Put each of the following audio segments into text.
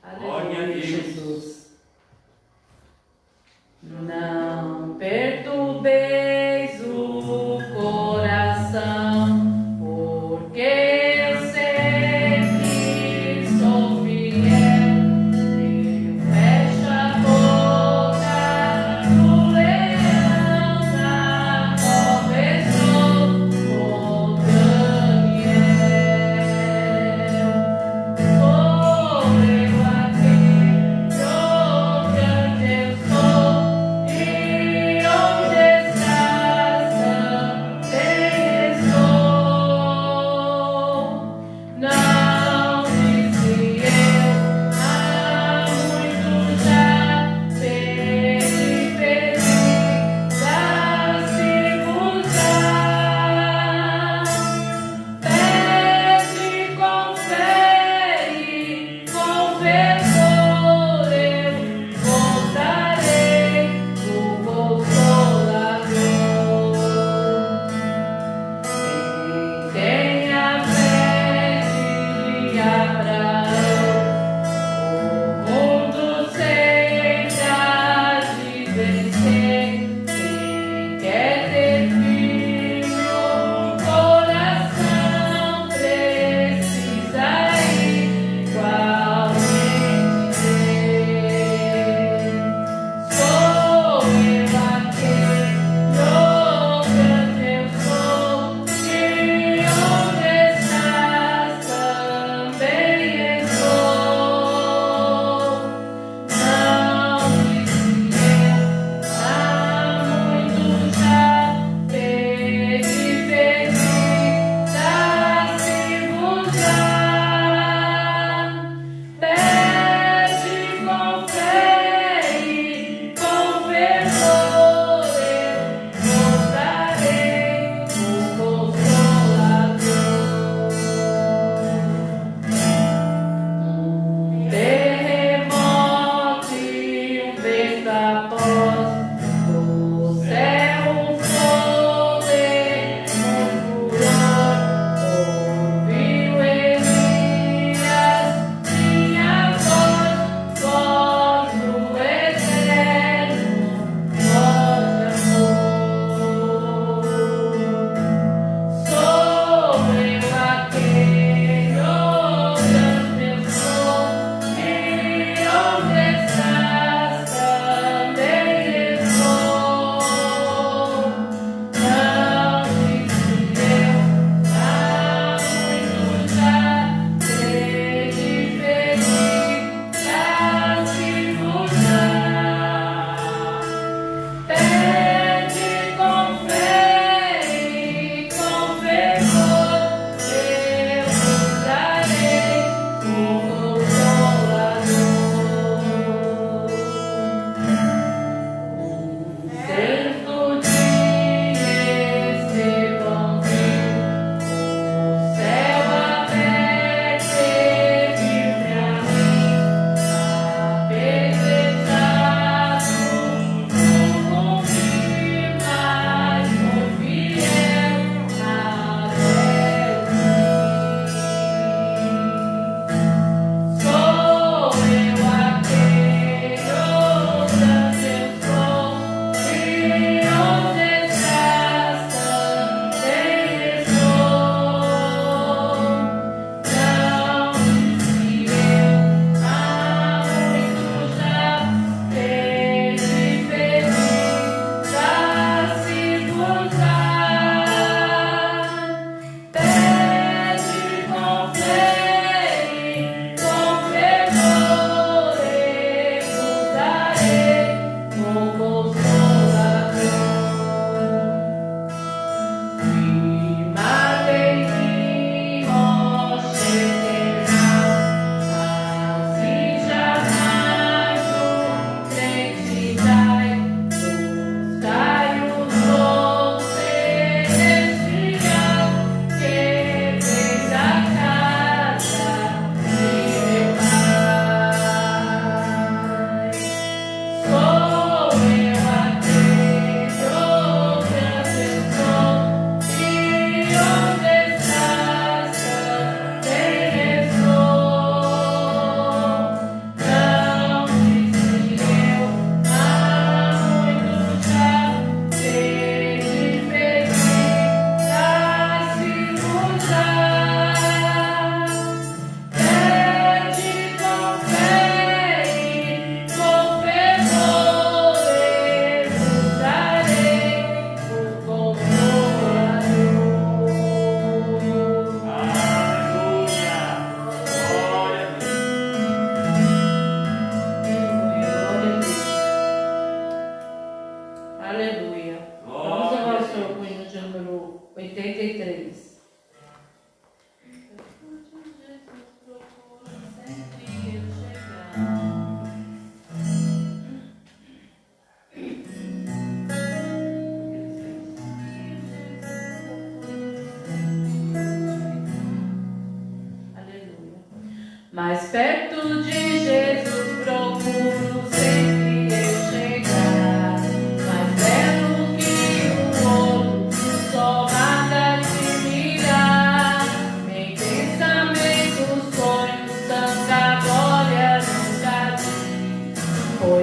Glória a Deus. Jesus. Não perturbeis o coração, porque eu sei que sou fiel. Ele fecha a boca do leão, na cova estou com Daniel. Correu aquele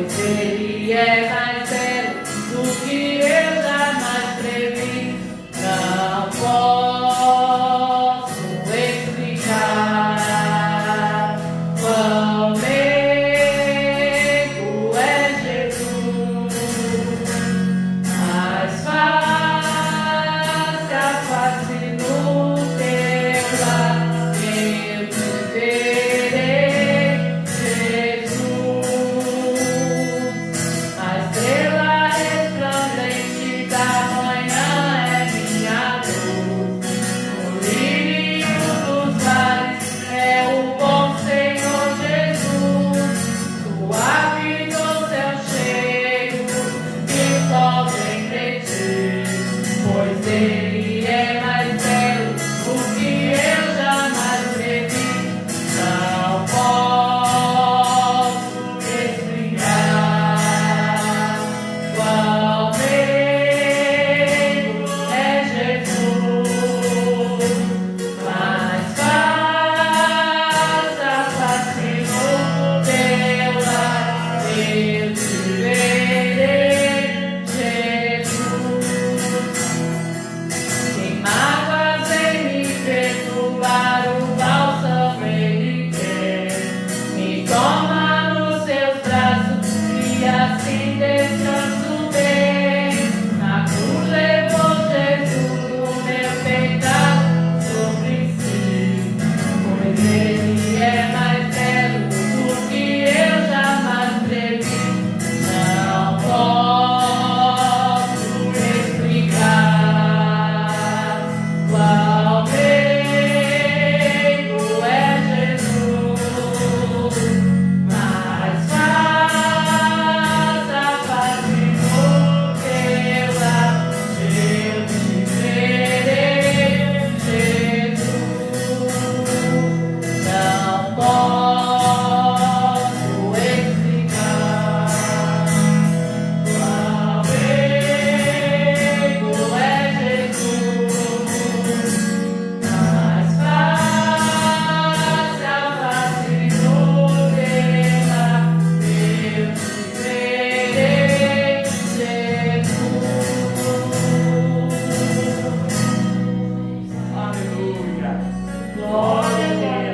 pois Ele é mais belo do que eu jamais previ. Não posso explicar quão meigo é Jesus, mas face a face no teu lar eu te verei, Jesus. A estrela resplandente da manhã é minha luz. O lírio dos vales é o bom Senhor Jesus. Suave doce é o cheiro que sobe entre ti, pois Ele é mais belo do que eu jamais previ. Não posso explicar qual meigo é Jesus, mas face a face no teu lar eu te verei, Jesus. Sem mágoas em me perturbar, o bálsamo Ele quer. Me toma nos seus braços e assim descanso bem. Na cruz levou Jesus o meu pecado sobre si, pois Ele é mais belo do que eu jamais previ. Não posso explicar qual meigo é Jesus, mas face a face no teu lar eu te verei, Jesus. Não posso explicar qual meigo é Jesus, mas face a face no teu lar eu te verei, Jesus. Aleluia. Glória a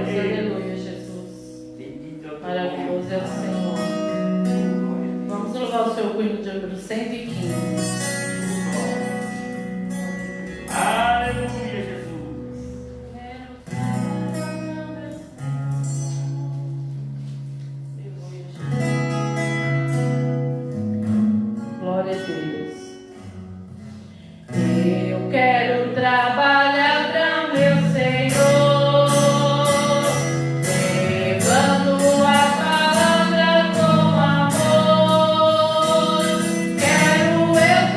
Deus, aleluia, Jesus. Bendito é o teu Maravilhoso é o nome. Senhor. Vamos louvar o seu cunho de número 115. Aleluia, Jesus. Glória a Deus. Eu quero trabalhar para meu Senhor, levando a palavra com amor. Quero eu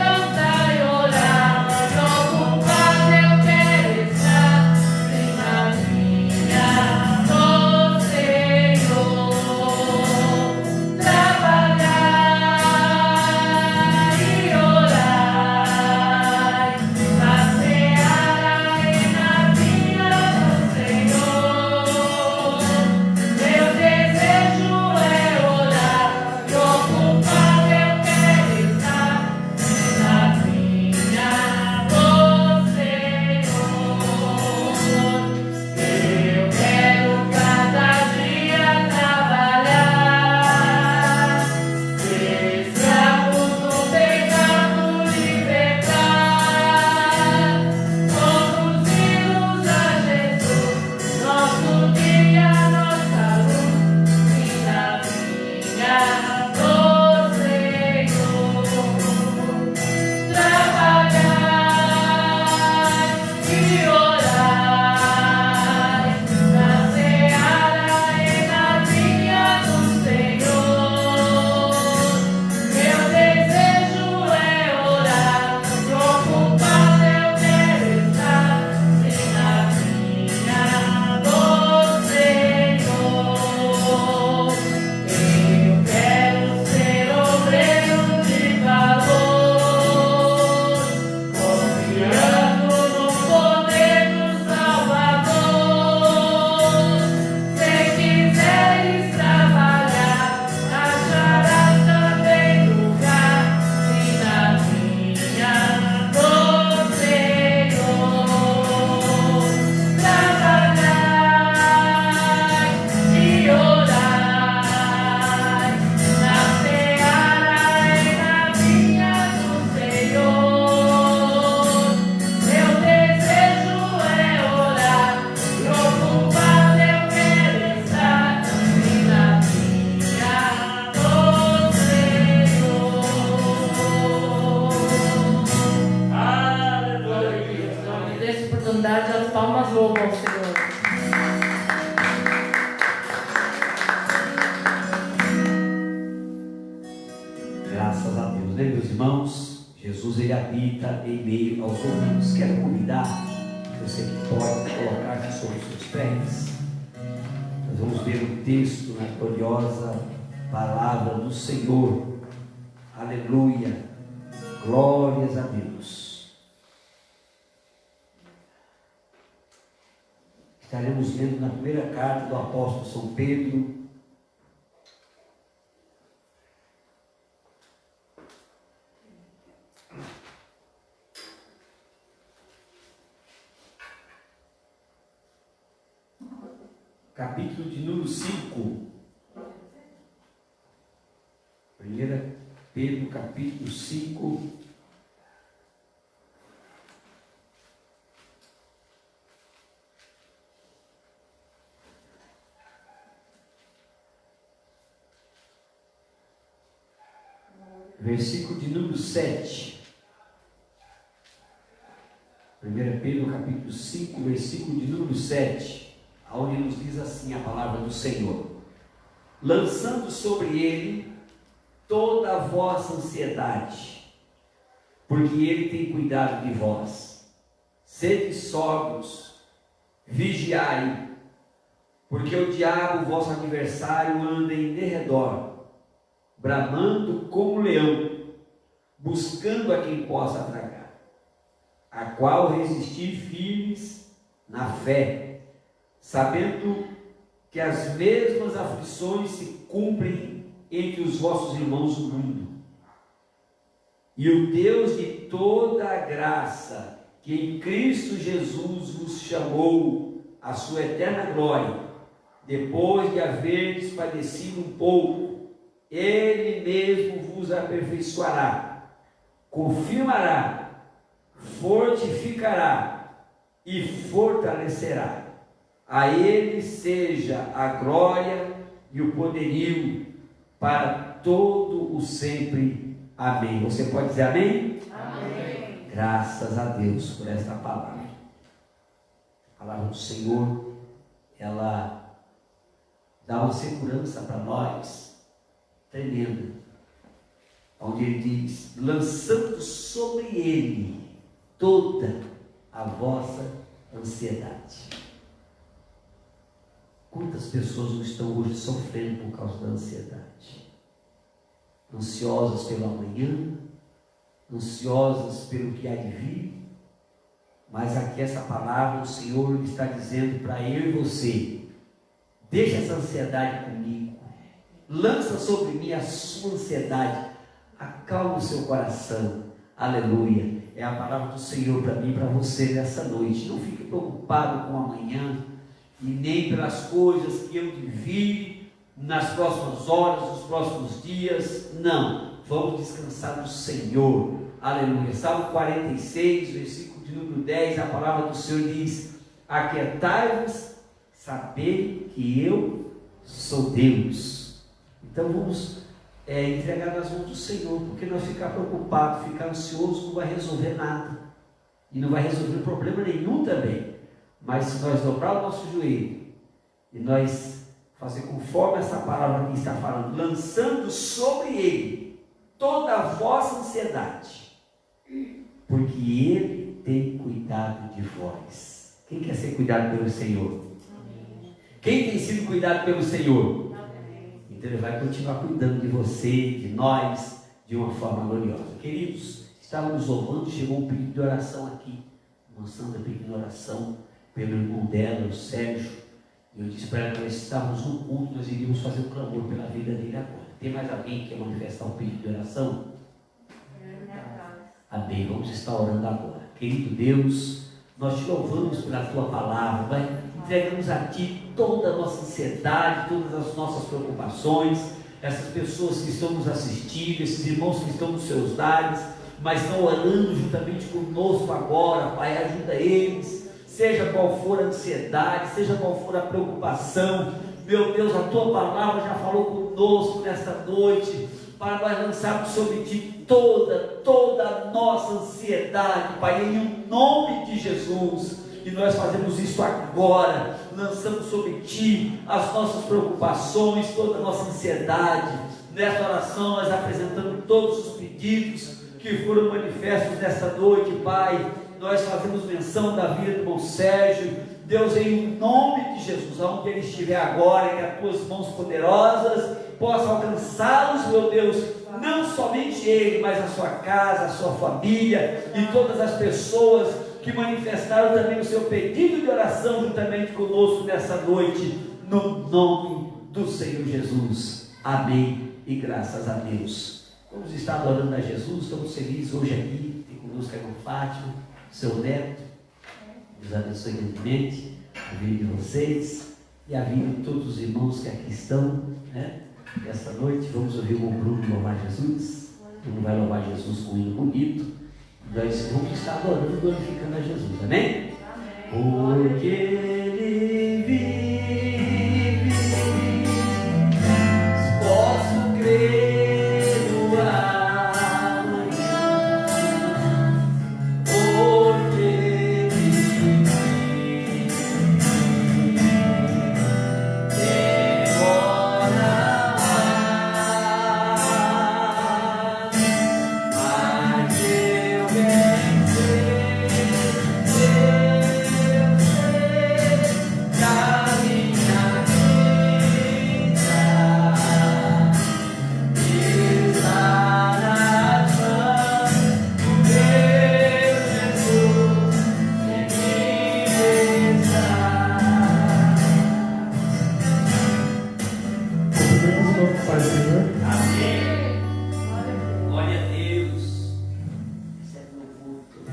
irmãos, Jesus ele habita em meio aos domingos. Quero convidar você que pode colocar-se sobre os seus pés. Nós vamos ver o texto na gloriosa palavra do Senhor. Aleluia, glórias a Deus. Estaremos lendo na primeira carta do apóstolo São Pedro, capítulo de número 5. 1 Pedro, capítulo 5. Versículo de número 7. 1 Pedro, capítulo 5, versículo de número 7. Onde nos diz assim a palavra do Senhor: lançando sobre ele toda a vossa ansiedade, porque ele tem cuidado de vós. Sede sóbrios, vigiai, porque o diabo, vosso adversário, anda em derredor, bramando como leão, buscando a quem possa tragar, a qual resistir firmes na fé, sabendo que as mesmas aflições se cumprem entre os vossos irmãos do mundo. E o Deus de toda a graça, que em Cristo Jesus vos chamou à sua eterna glória, depois de haverdes padecido um pouco, Ele mesmo vos aperfeiçoará, confirmará, fortificará e fortalecerá. A Ele seja a glória e o poderio para todo o sempre. Amém. Você pode dizer amém? Amém. Graças a Deus por esta palavra. A palavra do Senhor, ela dá uma segurança para nós tremenda. Onde Ele diz: lançando sobre Ele toda a vossa ansiedade. Quantas pessoas não estão hoje sofrendo por causa da ansiedade? Ansiosas pelo amanhã, ansiosas pelo que há de vir. Mas aqui essa palavra, o Senhor está dizendo para eu e você: deixa essa ansiedade comigo, lança sobre mim a sua ansiedade, acalma o seu coração. Aleluia, é a palavra do Senhor para mim e para você nessa noite. Não fique preocupado com amanhã, e nem pelas coisas que eu de vir nas próximas horas, nos próximos dias. Não, vamos descansar no Senhor. Aleluia. Salmo 46, versículo de número 10, a palavra do Senhor diz: aquietai-vos, sabei que eu sou Deus. Então vamos entregar nas mãos do Senhor, porque nós ficar preocupado, ficar ansioso, não vai resolver nada, e não vai resolver problema nenhum também. Mas se nós dobrar o nosso joelho e nós fazer conforme essa palavra que está falando, lançando sobre Ele toda a vossa ansiedade, porque Ele tem cuidado de vós. Quem quer ser cuidado pelo Senhor? Amém. Quem tem sido cuidado pelo Senhor? Amém. Então Ele vai continuar cuidando de você, de nós, de uma forma gloriosa. Queridos, estávamos louvando, chegou um pedido de oração aqui. A Sandra pedindo oração pelo irmão dela, o Sérgio. Eu disse para ela que nós estávamos no culto, nós iríamos fazer um clamor pela vida dele agora. Tem mais alguém que quer manifestar um pedido de oração? Amém, vamos estar orando agora. Querido Deus, nós te louvamos pela tua palavra, Pai. Entregamos a ti toda a nossa ansiedade, todas as nossas preocupações, essas pessoas que estão nos assistindo, esses irmãos que estão nos seus lares, mas estão orando juntamente conosco agora, Pai. Ajuda eles. Seja qual for a ansiedade, seja qual for a preocupação, meu Deus, a tua palavra já falou conosco nesta noite, para nós lançarmos sobre ti toda a nossa ansiedade, Pai, em nome de Jesus. E nós fazemos isso agora, lançamos sobre ti as nossas preocupações, toda a nossa ansiedade. Nesta oração nós apresentamos todos os pedidos que foram manifestos nesta noite, Pai. Nós fazemos menção da vida do irmão Sérgio. Deus, em nome de Jesus, aonde ele estiver agora, que as tuas mãos poderosas possam alcançá-los, meu Deus, não somente ele, mas a sua casa, a sua família e todas as pessoas que manifestaram também o seu pedido de oração juntamente conosco nessa noite, no nome do Senhor Jesus. Amém e graças a Deus. Vamos estar adorando a Jesus. Estamos felizes hoje aqui. Tem conosco a irmã Fátima, seu neto. Deus abençoe grandemente a vida de vocês e a vida de todos os irmãos que aqui estão, né? Esta noite vamos ouvir o Bruno louvar Jesus. Bruno vai louvar Jesus com um hino bonito. Nós vamos estar adorando e glorificando a Jesus, amém? Amém. Porque Ele vive, posso crer no amanhã. Porque Ele vive, demora mas eu vencer, eu sei da minha vida está nas mãos do meu Jesus, em mim está. Podemos o nosso Pai, Senhor? Amém. Glória a Deus. Recebe louvor todo.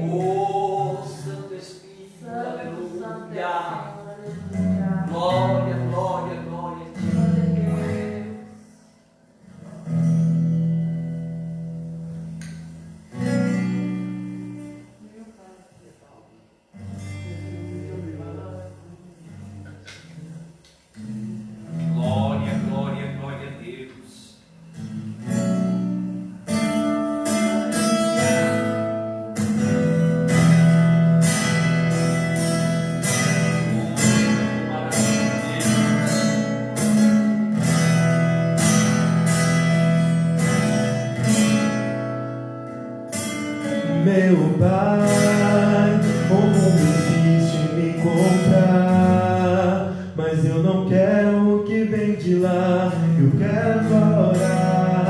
Oh, Santo Espírito, aleluia. Glória, glória, glória a Ti. Glória, glória, glória a Deus. Meu Pai, como insiste em me comprar, mas eu não quero o que vem de lá, eu quero orar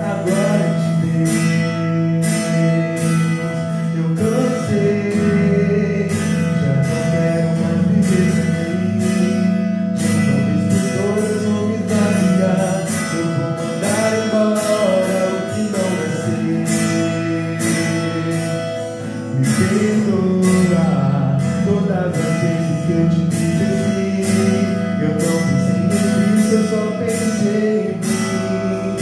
agora de Deus. Eu cansei, já não quero mais viver sem mim. De uma vez por todas vou me esvaziar, eu vou mandar embora o que não é seu. Me perdoa todas as vezes que eu te entristeci. Eu não pensei em Cristo, eu só pensei em mim.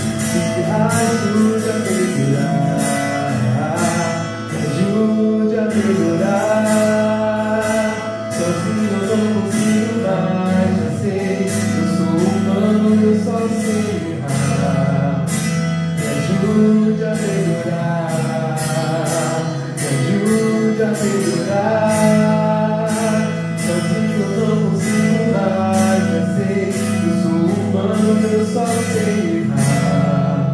Me ajude a melhorar. Sozinho eu não consigo mais, já sei. Eu sou humano, eu só sei errar. Me ajude a melhorar. Me ajude a melhorar. Sozinho eu não consigo mais, já sei. Eu sou humano, eu só sei errar.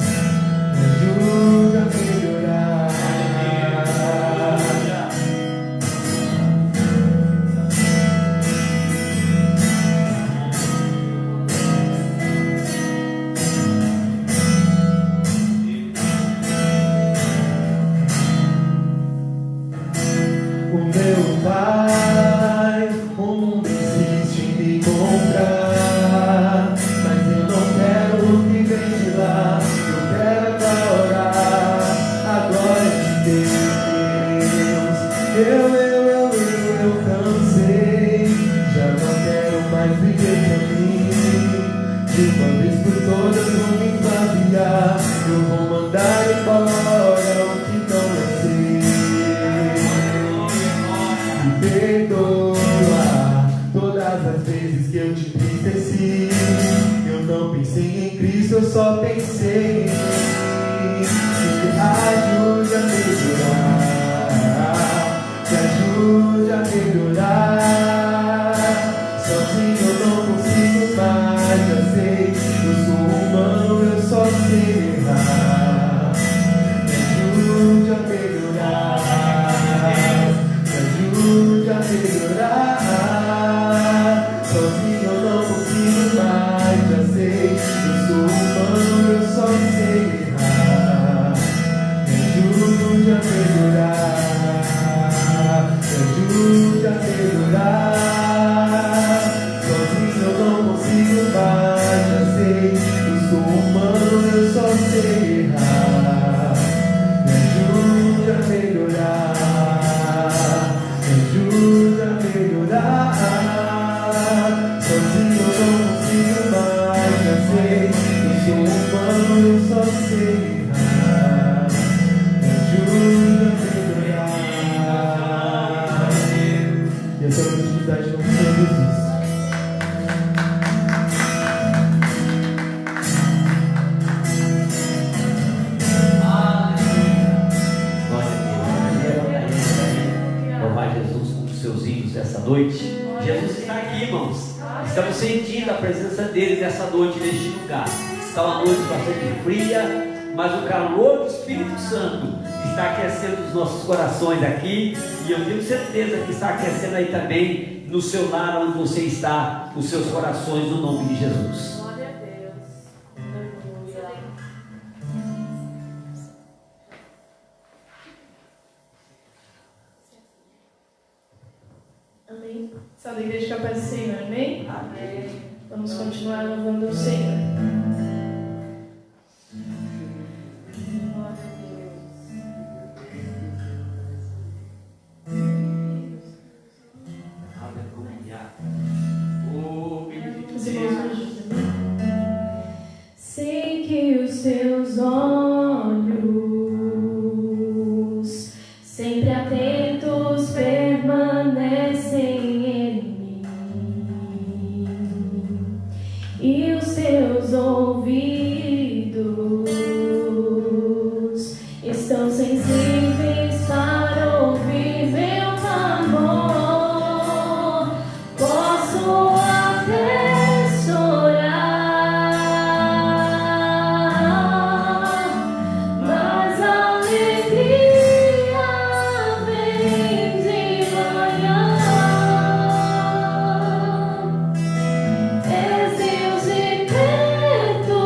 Me ajude a melhorar. O meu pai, o mundo insiste em me comprar, mas eu não quero o que vem de lá, eu quero orar a glória de Deus. Eu cansei, já não quero mais viver pra mim. De uma vez por todas vou me esvaziar, eu vou mandar embora o que não é seu. Me perdoa todas as vezes que eu te entristeci. Eu não pensei em Cristo, eu só pensei em mim. Me ajude a melhorar. Me ajude a melhorar. Sozinho eu não consigo mais, já sei. Eu sou humano. Estamos sentindo a presença dele nessa noite, neste lugar. Está uma noite bastante fria, mas o calor do Espírito Santo está aquecendo os nossos corações aqui, e eu tenho certeza que está aquecendo aí também no seu lar, onde você está, os seus corações, no nome de Jesus. Glória a Deus. Aleluia. Amém. Salve a igreja, que a paz do Senhor, amém? Amém. Vamos continuar louvando o Senhor. Glória a Deus. Aleluia. Os irmãos me ajudam, amém? Sei que os seus olhos, sempre atentos, permanecem em mim, e os seus ouvidos estão sensíveis para ouvir meu clamor. Posso até chorar, mas a alegria vem de manhã. És Deus e perto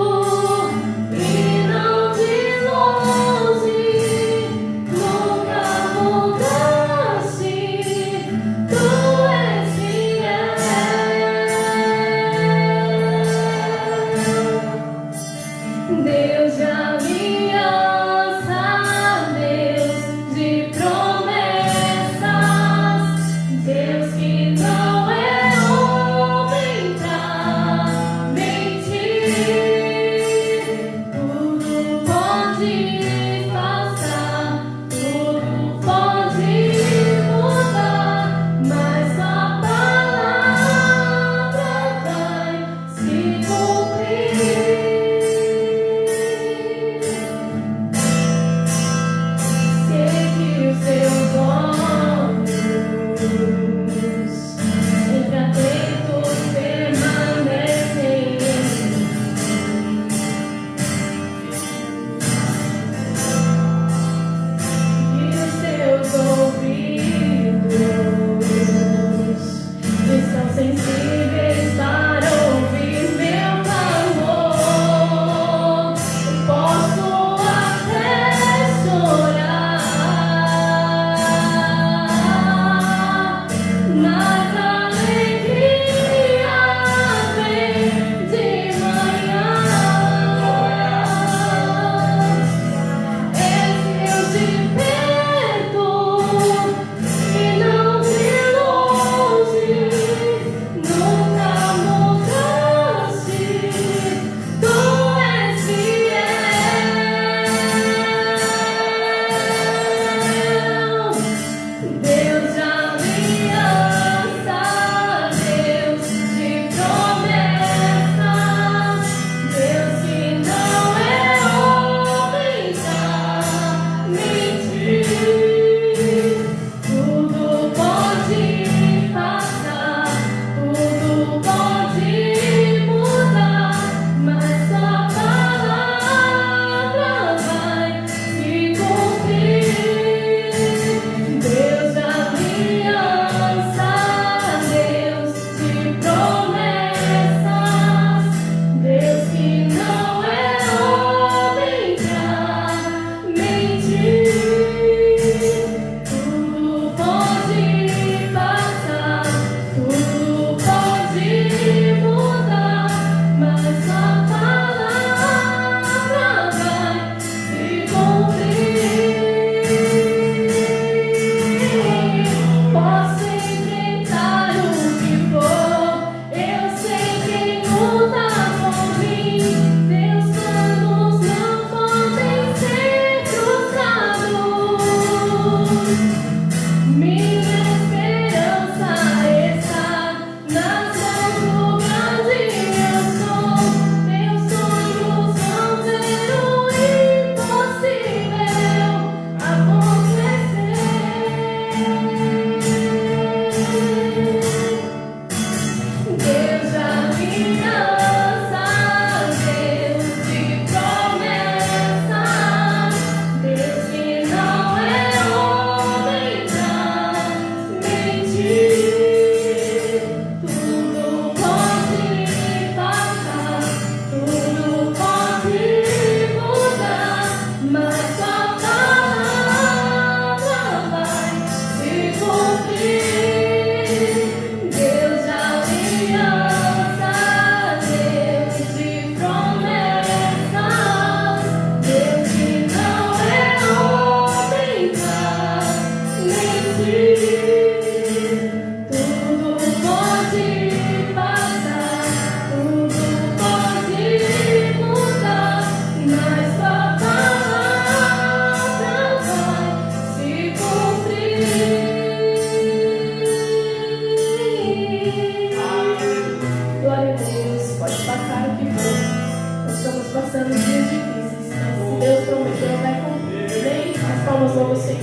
palmas ao Senhor.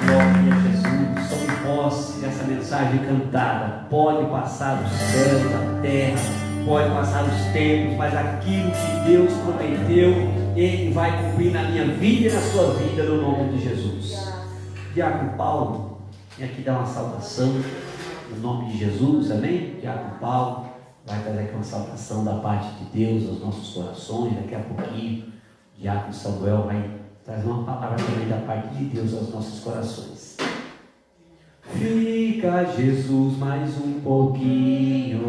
Glória a Jesus. Tome posse dessa mensagem cantada. Pode passar os céus, a terra, pode passar os tempos, mas aquilo que Deus prometeu, Ele vai cumprir na minha vida e na sua vida, no nome de Jesus. Diácono Paulo, vem aqui dar uma saudação no nome de Jesus, amém? Diácono Paulo vai fazer aqui uma saudação da parte de Deus aos nossos corações. Daqui a pouquinho o Diácono Samuel vai trazer uma palavra também da parte de Deus aos nossos corações. Fica, Jesus, mais um pouquinho.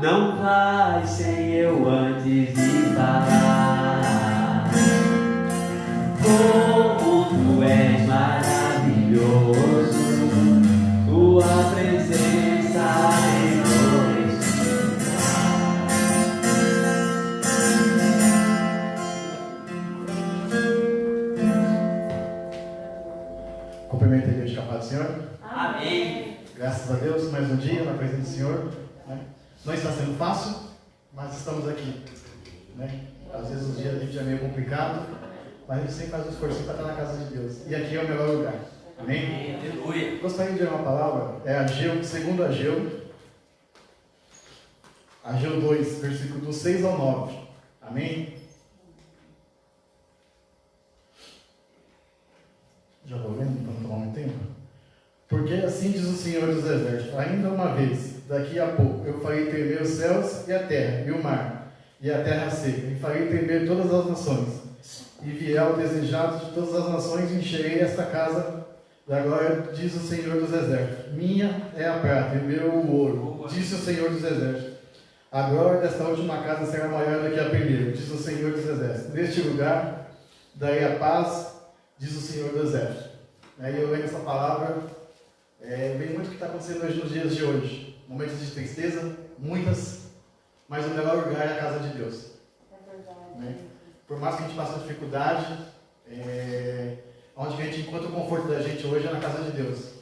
Não vai sem eu antes de falar. Como tu és maravilhoso, tua presença em nós. Cumprimento a igreja com a paz do Senhor. Amém. Graças a Deus, mais um dia na presença do Senhor, né? Não está sendo fácil, mas estamos aqui, né? Às vezes os dias a gente é meio complicado, mas a gente sempre faz um esforço para estar na casa de Deus. E aqui é o melhor lugar. Amém? Aleluia. Gostaria de ler uma palavra, é Ageu, segundo Ageu 2, versículo do 6 ao 9. Amém? Já vou vendo, para não tomar muito tempo. Porque assim diz o Senhor dos Exércitos: ainda uma vez, daqui a pouco, eu farei tremer os céus e a terra, e o mar, e a terra seca, e farei tremer todas as nações, e virá o desejado de todas as nações, e encherei esta casa da glória, diz o Senhor dos Exércitos. Minha é a prata, e meu o ouro, disse o Senhor dos Exércitos. A glória desta última casa será maior do que a primeira, diz o Senhor dos Exércitos. Neste lugar, darei a paz, diz o Senhor dos Exércitos. E eu leio essa palavra, vem muito o que está acontecendo hoje nos dias de hoje. Momentos de tristeza, muitas, mas o melhor lugar é a casa de Deus. É verdade. Né? Por mais que a gente passe dificuldade, onde a gente encontra o conforto da gente hoje é na casa de Deus.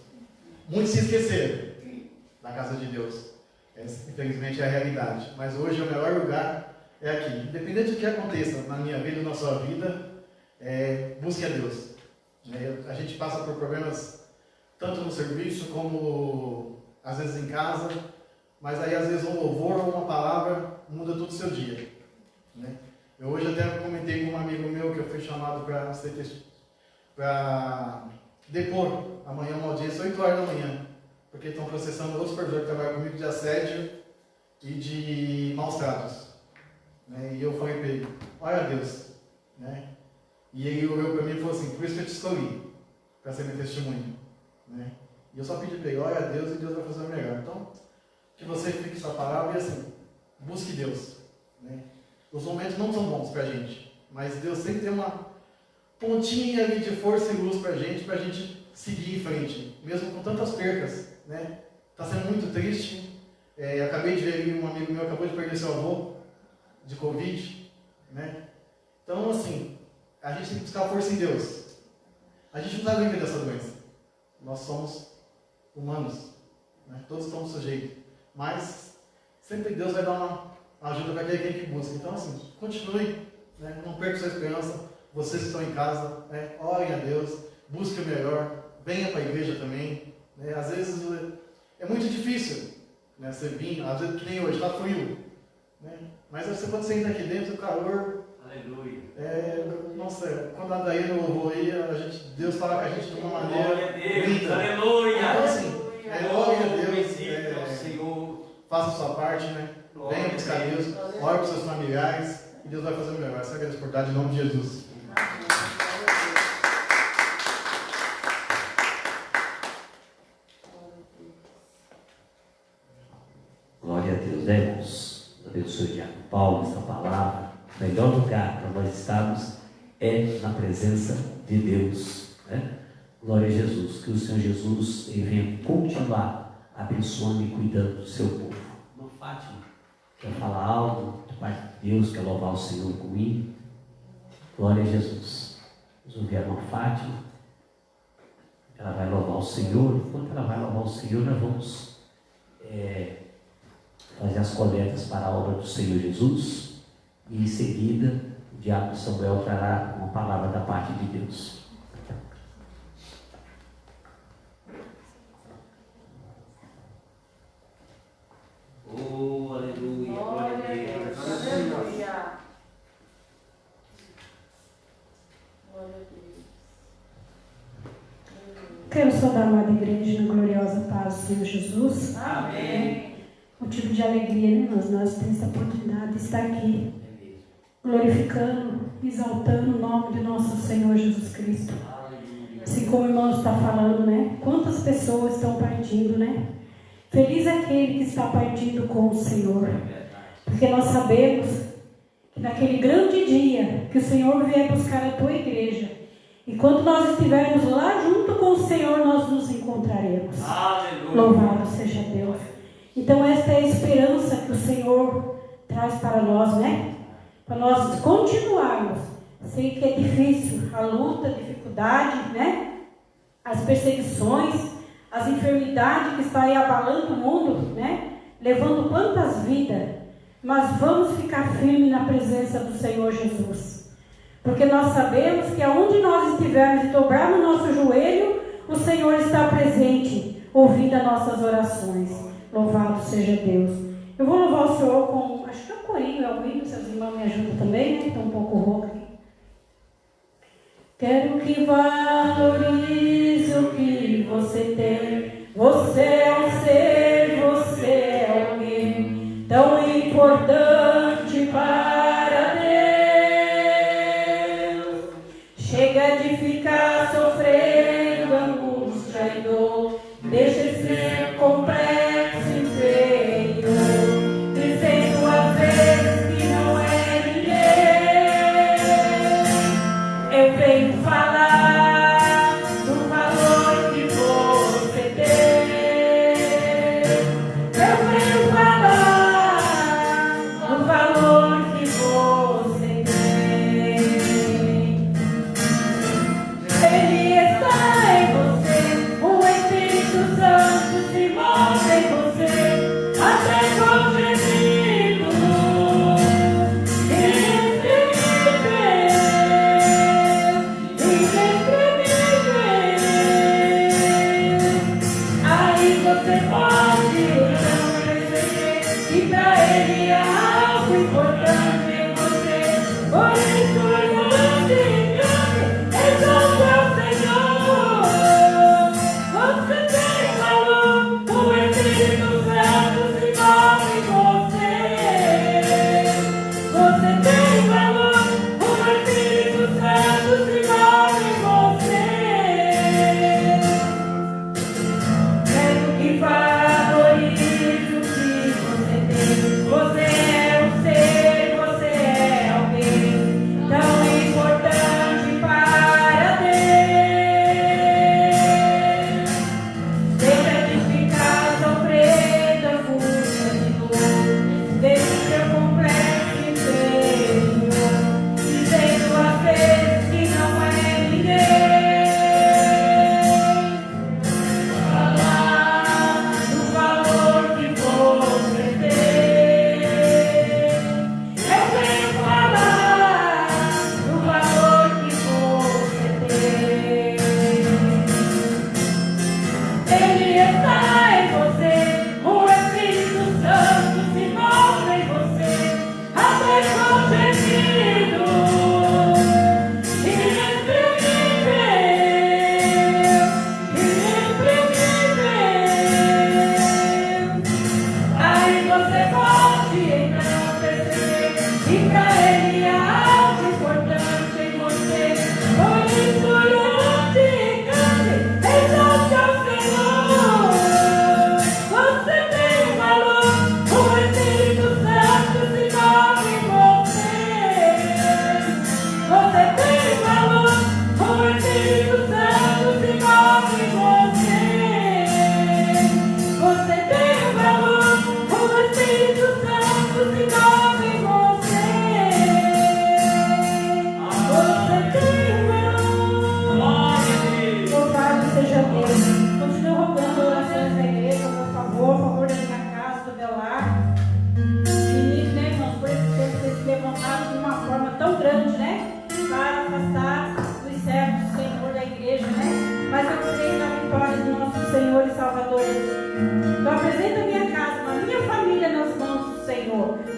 Muitos se esqueceram da casa de Deus. Infelizmente é a realidade. Mas hoje o melhor lugar é aqui. Independente do que aconteça na minha vida e na sua vida, busque a Deus. A gente passa por problemas tanto no serviço como às vezes em casa, mas aí às vezes um louvor ou uma palavra muda todo o seu dia. Eu hoje até comentei com um amigo meu que eu fui chamado para depor amanhã uma audiência 8 horas da manhã, porque estão processando outro supervisor que trabalha comigo de assédio e de maus tratos. E eu falei para ele: olha Deus. E ele olhou para mim e falou assim: por isso que eu te escolhi, para ser meu testemunho. E eu só pedi para ele: olha a Deus e Deus vai fazer o melhor. Então, que você fique sua palavra e assim, busque Deus. Os momentos não são bons para a gente, mas Deus sempre tem uma pontinha ali de força e luz para a gente seguir em frente, mesmo com tantas percas. Está sendo muito triste. Acabei de ver ali, um amigo meu acabou de perder seu avô de Covid. Então, assim, a gente tem que buscar força em Deus. A gente não está livre dessa doença. Nós somos humanos, todos estamos sujeitos. Mas sempre Deus vai dar uma ajuda para aquele que busca. Então, assim, continue, não perca sua esperança. Vocês que estão em casa, orem a Deus, busque o melhor, venha para a igreja também. Às vezes é muito difícil você vir, às vezes que nem hoje, está frio. Mas você quando você entra aqui dentro, o calor. Aleluia. Nossa, quando a Daí no louvor aí, Deus fala com a gente de uma maneira linda. Aleluia. Então assim, glória a Deus, Senhor. faça a sua parte, venha buscar Deus, ore para os seus familiares e Deus vai fazer o melhor. Essa é a grande oportunidade em nome de Jesus. Glória a Deus, Deus abençoe o Diácono Paulo, essa palavra. O melhor lugar para nós estarmos é na presença de Deus. Glória a Jesus, que o Senhor Jesus venha continuar abençoando e cuidando do seu povo. Irmã Fátima, quer falar algo de parte de Deus, quer louvar o Senhor comigo? Glória a Jesus. Vamos ouvir a irmã Fátima. Ela vai louvar o Senhor. Enquanto ela vai louvar o Senhor, nós vamos fazer as coletas para a obra do Senhor Jesus. E em seguida O diácono Samuel trará uma palavra da parte de Deus. Oh, aleluia. Glória a Deus. Aleluia. Quero saudar a amada igreja na gloriosa paz do Senhor Jesus. Amém. Motivo de alegria, né? Nós temos essa oportunidade de estar aqui, glorificando, exaltando o nome de nosso Senhor Jesus Cristo. Assim como o irmão está falando, né? Quantas pessoas estão partindo, né? Feliz aquele que está partindo com o Senhor. Porque nós sabemos que naquele grande dia que o Senhor vier buscar a tua igreja, e quando nós estivermos lá junto com o Senhor, nós nos encontraremos. Aleluia. Louvado seja Deus. Então esta é a esperança que o Senhor traz para nós, né? Para nós continuarmos. Sei que é difícil, a luta, a dificuldade, né? As perseguições, as enfermidades que estão aí abalando o mundo, né? Levando quantas vidas. Mas vamos ficar firmes na presença do Senhor Jesus. Porque nós sabemos que aonde nós estivermos e dobrarmos o nosso joelho, o Senhor está presente, ouvindo as nossas orações. Louvado seja Deus. Eu vou louvar o Senhor com, acho que é um corinho, é um hino, se as irmãs me ajudam também, né? Estou um pouco rouca aqui. Quero que valorize o que você tem. Você é um ser, você é alguém tão importante para Deus. Chega de ficar sofrendo angústia e dor. Deixa de ser complexo e feio, dizendo às vezes que não é ninguém. Eu venho falar do valor que você tem. Eu venho falar do valor que você tem. Ele está em você, o Espírito Santo se move em você, até com gemido inexprimível. Aí você pode então perceber que pra ele há algo importante em você. Por isso, irmão, se engane, exalta o Senhor. Você tem valor, o Espírito Santo se move em você. Você tem valor, o Espírito Santo se move em você. Quero que valorize o que você tem. Você é um ser, você é alguém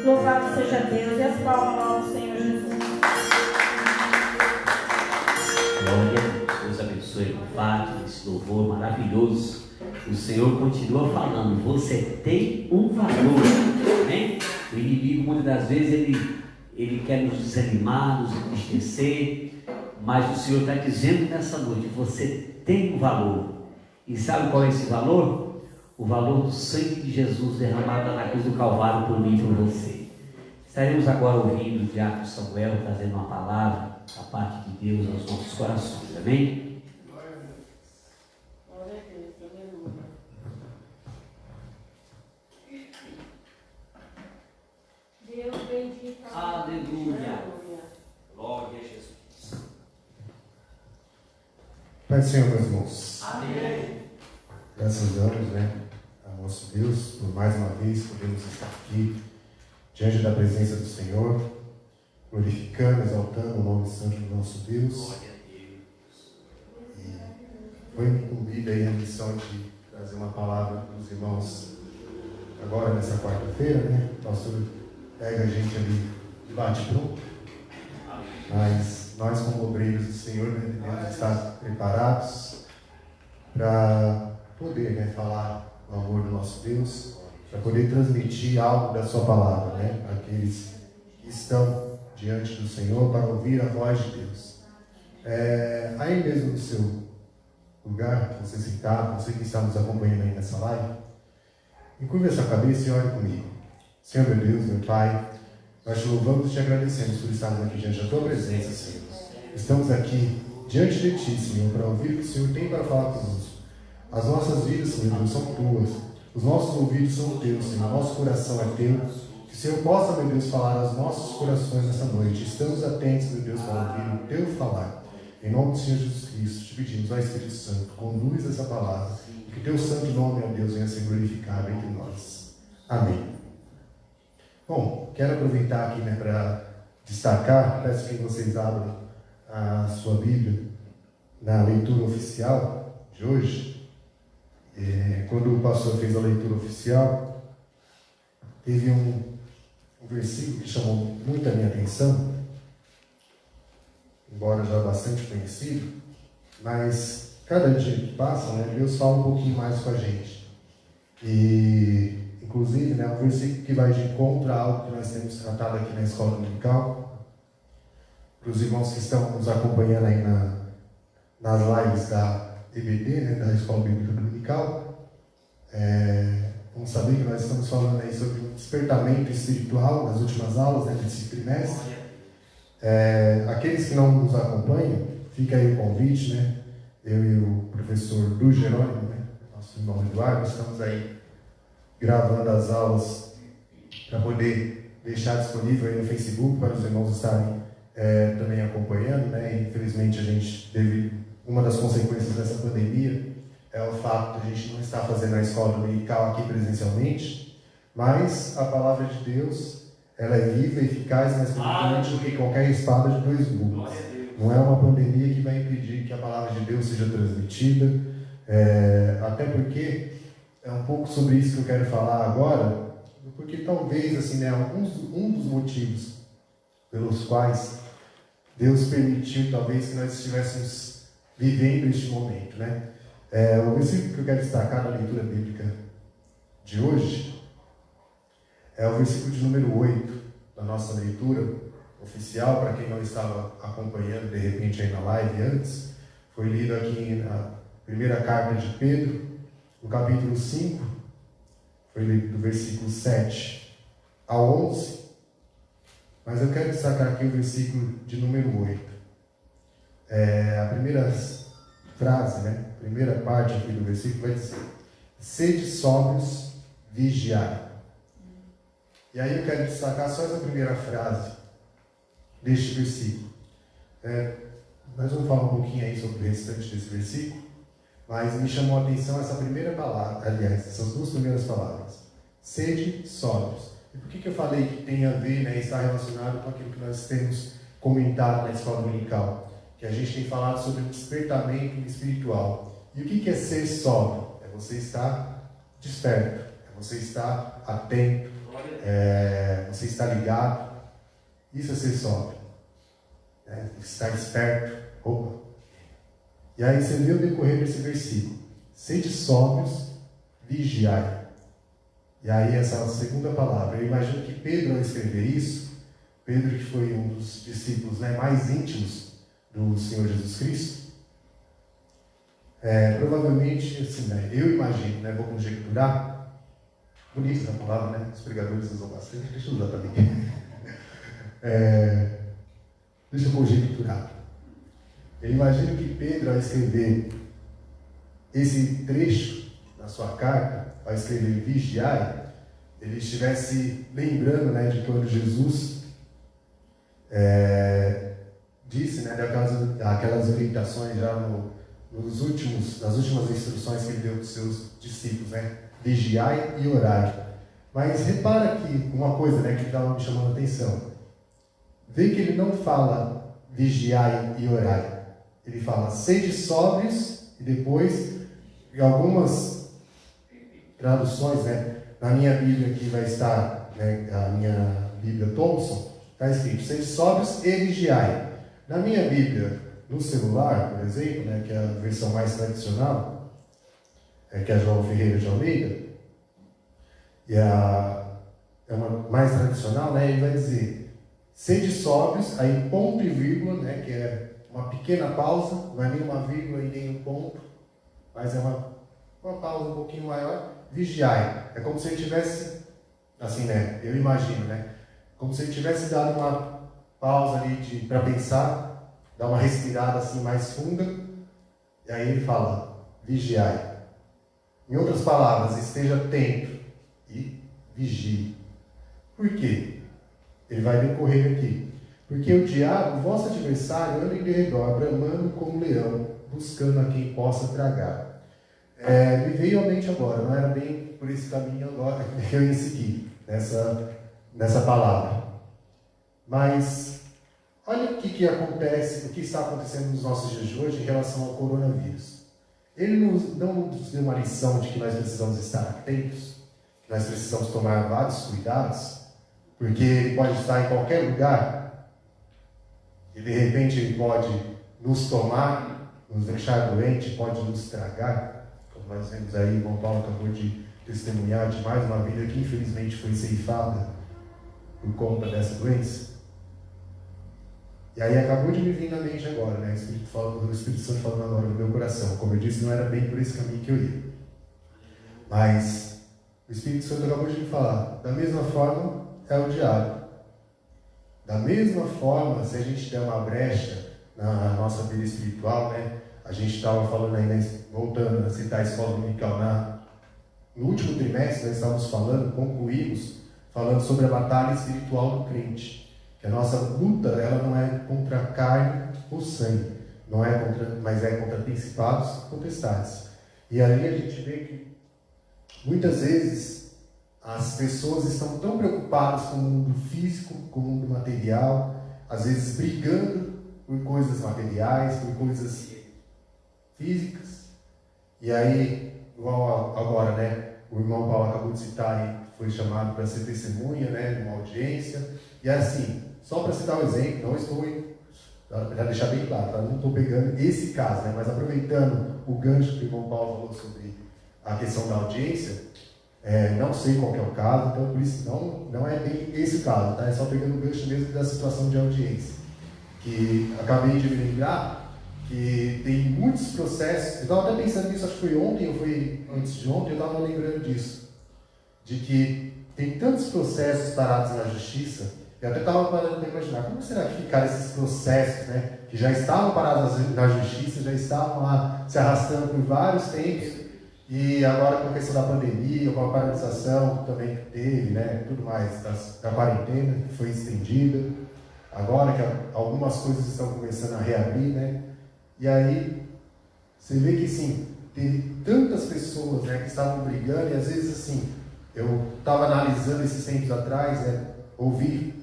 Louvado seja Deus. E as palmas ao Senhor Jesus. Glória, Deus abençoe o fato, esse louvor maravilhoso. O Senhor continua falando, você tem um valor, né? O inimigo muitas das vezes ele quer nos desanimar, nos entristecer, mas o Senhor está dizendo nessa noite, você tem um valor. E sabe qual é esse valor? O valor do sangue de Jesus derramado na cruz do Calvário por mim e por você. Estaremos agora ouvindo o diácono Samuel trazendo uma palavra da parte de Deus aos nossos corações, amém? Glória a Deus, aleluia. Deus bendito. Aleluia. Glória a Jesus. Pai do Senhor, meus irmãos. Amém. Graças damos, né, a nosso Deus, por mais uma vez podemos estar aqui diante da presença do Senhor, glorificando, exaltando o nome santo do nosso Deus. Glória a Deus. E foi me incumbida aí a missão de trazer uma palavra para os irmãos agora nessa quarta-feira, né? O pastor pega a gente ali de bate-pronto, mas nós como obreiros do Senhor, né, devemos estar preparados para poder, né, falar o amor do nosso Deus, para poder transmitir algo da sua palavra, né, àqueles que estão diante do Senhor para ouvir a voz de Deus. Aí mesmo no seu lugar, você sentado, você que está nos acompanhando aí nessa live, encurve essa cabeça e ore comigo. Senhor, meu Deus, meu Pai, nós te louvamos e te agradecemos por estarmos aqui diante da tua presença, Senhor. Estamos aqui diante de ti, Senhor, para ouvir o que o Senhor tem para falar conosco. As nossas vidas, Senhor Deus, são tuas. Os nossos ouvidos são teus, Senhor. Nosso coração é teu. Que o Senhor possa, meu Deus, falar aos nossos corações nessa noite. Estamos atentos, meu Deus, para ouvir o teu falar. Em nome do Senhor Jesus Cristo, te pedimos, ó Espírito Santo, conduz essa palavra. E que o teu santo nome, ó Deus, venha ser glorificado entre nós. Amém. Bom, quero aproveitar aqui, né, para destacar, peço que vocês abram a sua Bíblia na leitura oficial de hoje. Quando o pastor fez a leitura oficial, teve um versículo que chamou muito a minha atenção, embora já bastante conhecido, mas cada dia que passa, né, Deus fala um pouquinho mais com a gente. E, inclusive, né, um versículo que vai de encontro a algo que nós temos tratado aqui na escola dominical. Para os irmãos que estão nos acompanhando aí nas lives da EBD, né, da Escola Bíblica Dominical, vamos saber que nós estamos falando aí sobre um despertamento espiritual nas últimas aulas, né, desse trimestre. Aqueles que não nos acompanham, fica aí o convite, né? Eu e o professor do Jerônimo, né, nosso irmão Eduardo, estamos aí gravando as aulas para poder deixar disponível aí no Facebook para os irmãos estarem também acompanhando, né? Infelizmente a gente teve uma das consequências dessa pandemia é o fato de a gente não estar fazendo a escola dominical aqui presencialmente, mas a palavra de Deus, ela é viva, eficaz, mais penetrante do que qualquer espada de dois gumes. Não é uma pandemia que vai impedir que a palavra de Deus seja transmitida, até porque é um pouco sobre isso que eu quero falar agora, porque talvez assim, né, um dos motivos pelos quais Deus permitiu talvez que nós estivéssemos vivendo este momento, né? O versículo que eu quero destacar na leitura bíblica de hoje é o versículo de número 8 da nossa leitura oficial. Para quem não estava acompanhando de repente aí na live antes, foi lido aqui na primeira carta de Pedro, no capítulo 5, foi lido do versículo 7 ao 11, mas eu quero destacar aqui o versículo de número 8. A primeira frase, né? A primeira parte aqui do versículo vai dizer: sede sóbrios, vigiai. E aí eu quero destacar só essa primeira frase deste versículo. Nós vamos falar um pouquinho aí sobre o restante desse versículo, mas me chamou a atenção essa primeira palavra, aliás, essas duas primeiras palavras: sede sóbrios. E por que eu falei que tem a ver, né, está relacionado com aquilo que nós temos comentado na escola dominical? Que a gente tem falado sobre o despertamento espiritual. E o que é ser sóbrio? É você estar desperto, é você estar atento, Você está ligado. Isso é ser sóbrio. Estar esperto. Opa. E aí você vê o decorrer desse versículo. Sede sóbrios, vigiai. E aí essa segunda palavra. Eu imagino que Pedro, ao escrever isso, Pedro, que foi um dos discípulos mais íntimos do Senhor Jesus Cristo, provavelmente, assim, eu imagino, vou conjecturar, bonita essa palavra, os pregadores usam bastante, deixa eu usar também. Deixa eu conjecturar. Eu imagino que Pedro, ao escrever esse trecho na sua carta, ao escrever vigiai, ele estivesse lembrando de quando Jesus disse daquelas orientações já nas últimas instruções que ele deu para os seus discípulos, vigiai e orai. Mas repara aqui uma coisa que estava me chamando a atenção. Vê que ele não fala vigiai e orai. Ele fala sede sóbrios e depois, em algumas traduções, na minha Bíblia aqui vai estar, a minha Bíblia Thompson, está escrito sede sóbrios e vigiai. Na minha Bíblia, no celular, por exemplo, que é a versão mais tradicional, que é a João Ferreira de Almeida, e é uma mais tradicional, ele vai dizer sede sóbrios, aí ponto e vírgula, que é uma pequena pausa, não é nem uma vírgula e nem um ponto, mas é uma pausa um pouquinho maior, vigiai. É como se ele tivesse, assim, eu imagino, como se ele tivesse dado uma pausa ali para pensar, dar uma respirada assim mais funda, e aí ele fala, vigiai. Em outras palavras, esteja atento e vigie. Por quê? Ele vai decorrer aqui. Porque o diabo, vosso adversário, anda em derredor, bramando como leão, buscando a quem possa tragar. Me veio à mente agora, não era bem por esse caminho agora que eu ia seguir nessa palavra. Mas olha o que acontece, o que está acontecendo nos nossos dias de hoje em relação ao coronavírus. Ele não nos deu uma lição de que nós precisamos estar atentos, que nós precisamos tomar vários cuidados, porque ele pode estar em qualquer lugar e de repente ele pode nos tomar, nos deixar doente, pode nos tragar, como nós vemos aí, o irmão Paulo acabou de testemunhar de mais uma vida que infelizmente foi ceifada por conta dessa doença. E aí acabou de me vir na mente agora, o Espírito Santo falando agora no meu coração. Como eu disse, não era bem por esse caminho que eu ia. Mas o Espírito Santo acabou de me falar, da mesma forma é o diabo. Da mesma forma, se a gente der uma brecha na nossa vida espiritual, a gente estava falando aí, voltando a citar a escola dominical, no último trimestre nós estávamos concluímos falando sobre a batalha espiritual do crente. Que a nossa luta, ela não é contra a carne ou sangue, mas é contra principados e potestades. E ali a gente vê que muitas vezes as pessoas estão tão preocupadas com o mundo físico, com o mundo material, às vezes brigando por coisas materiais, por coisas físicas. E aí, igual agora, o irmão Paulo acabou de citar aí, foi chamado para ser testemunha, numa audiência. E assim, só para citar um exemplo, não estou, para deixar bem claro, não estou pegando esse caso, mas aproveitando o gancho que o irmão Paulo falou sobre a questão da audiência, não sei qual que é o caso, então por isso não é bem esse caso, é só pegando o gancho mesmo da situação de audiência. Que acabei de me lembrar que tem muitos processos, eu estava até pensando nisso, acho que foi ontem ou foi antes de ontem, eu estava lembrando disso, de que tem tantos processos parados na justiça. Eu até estava parando para imaginar, como será que ficaram esses processos, que já estavam parados na justiça, já estavam lá se arrastando por vários tempos, e agora com a questão da pandemia, com a paralisação também que teve, tudo mais, da quarentena que foi estendida, agora que algumas coisas estão começando a reabrir, e aí você vê que sim, teve tantas pessoas que estavam brigando, e às vezes assim, eu estava analisando esses tempos atrás, ouvi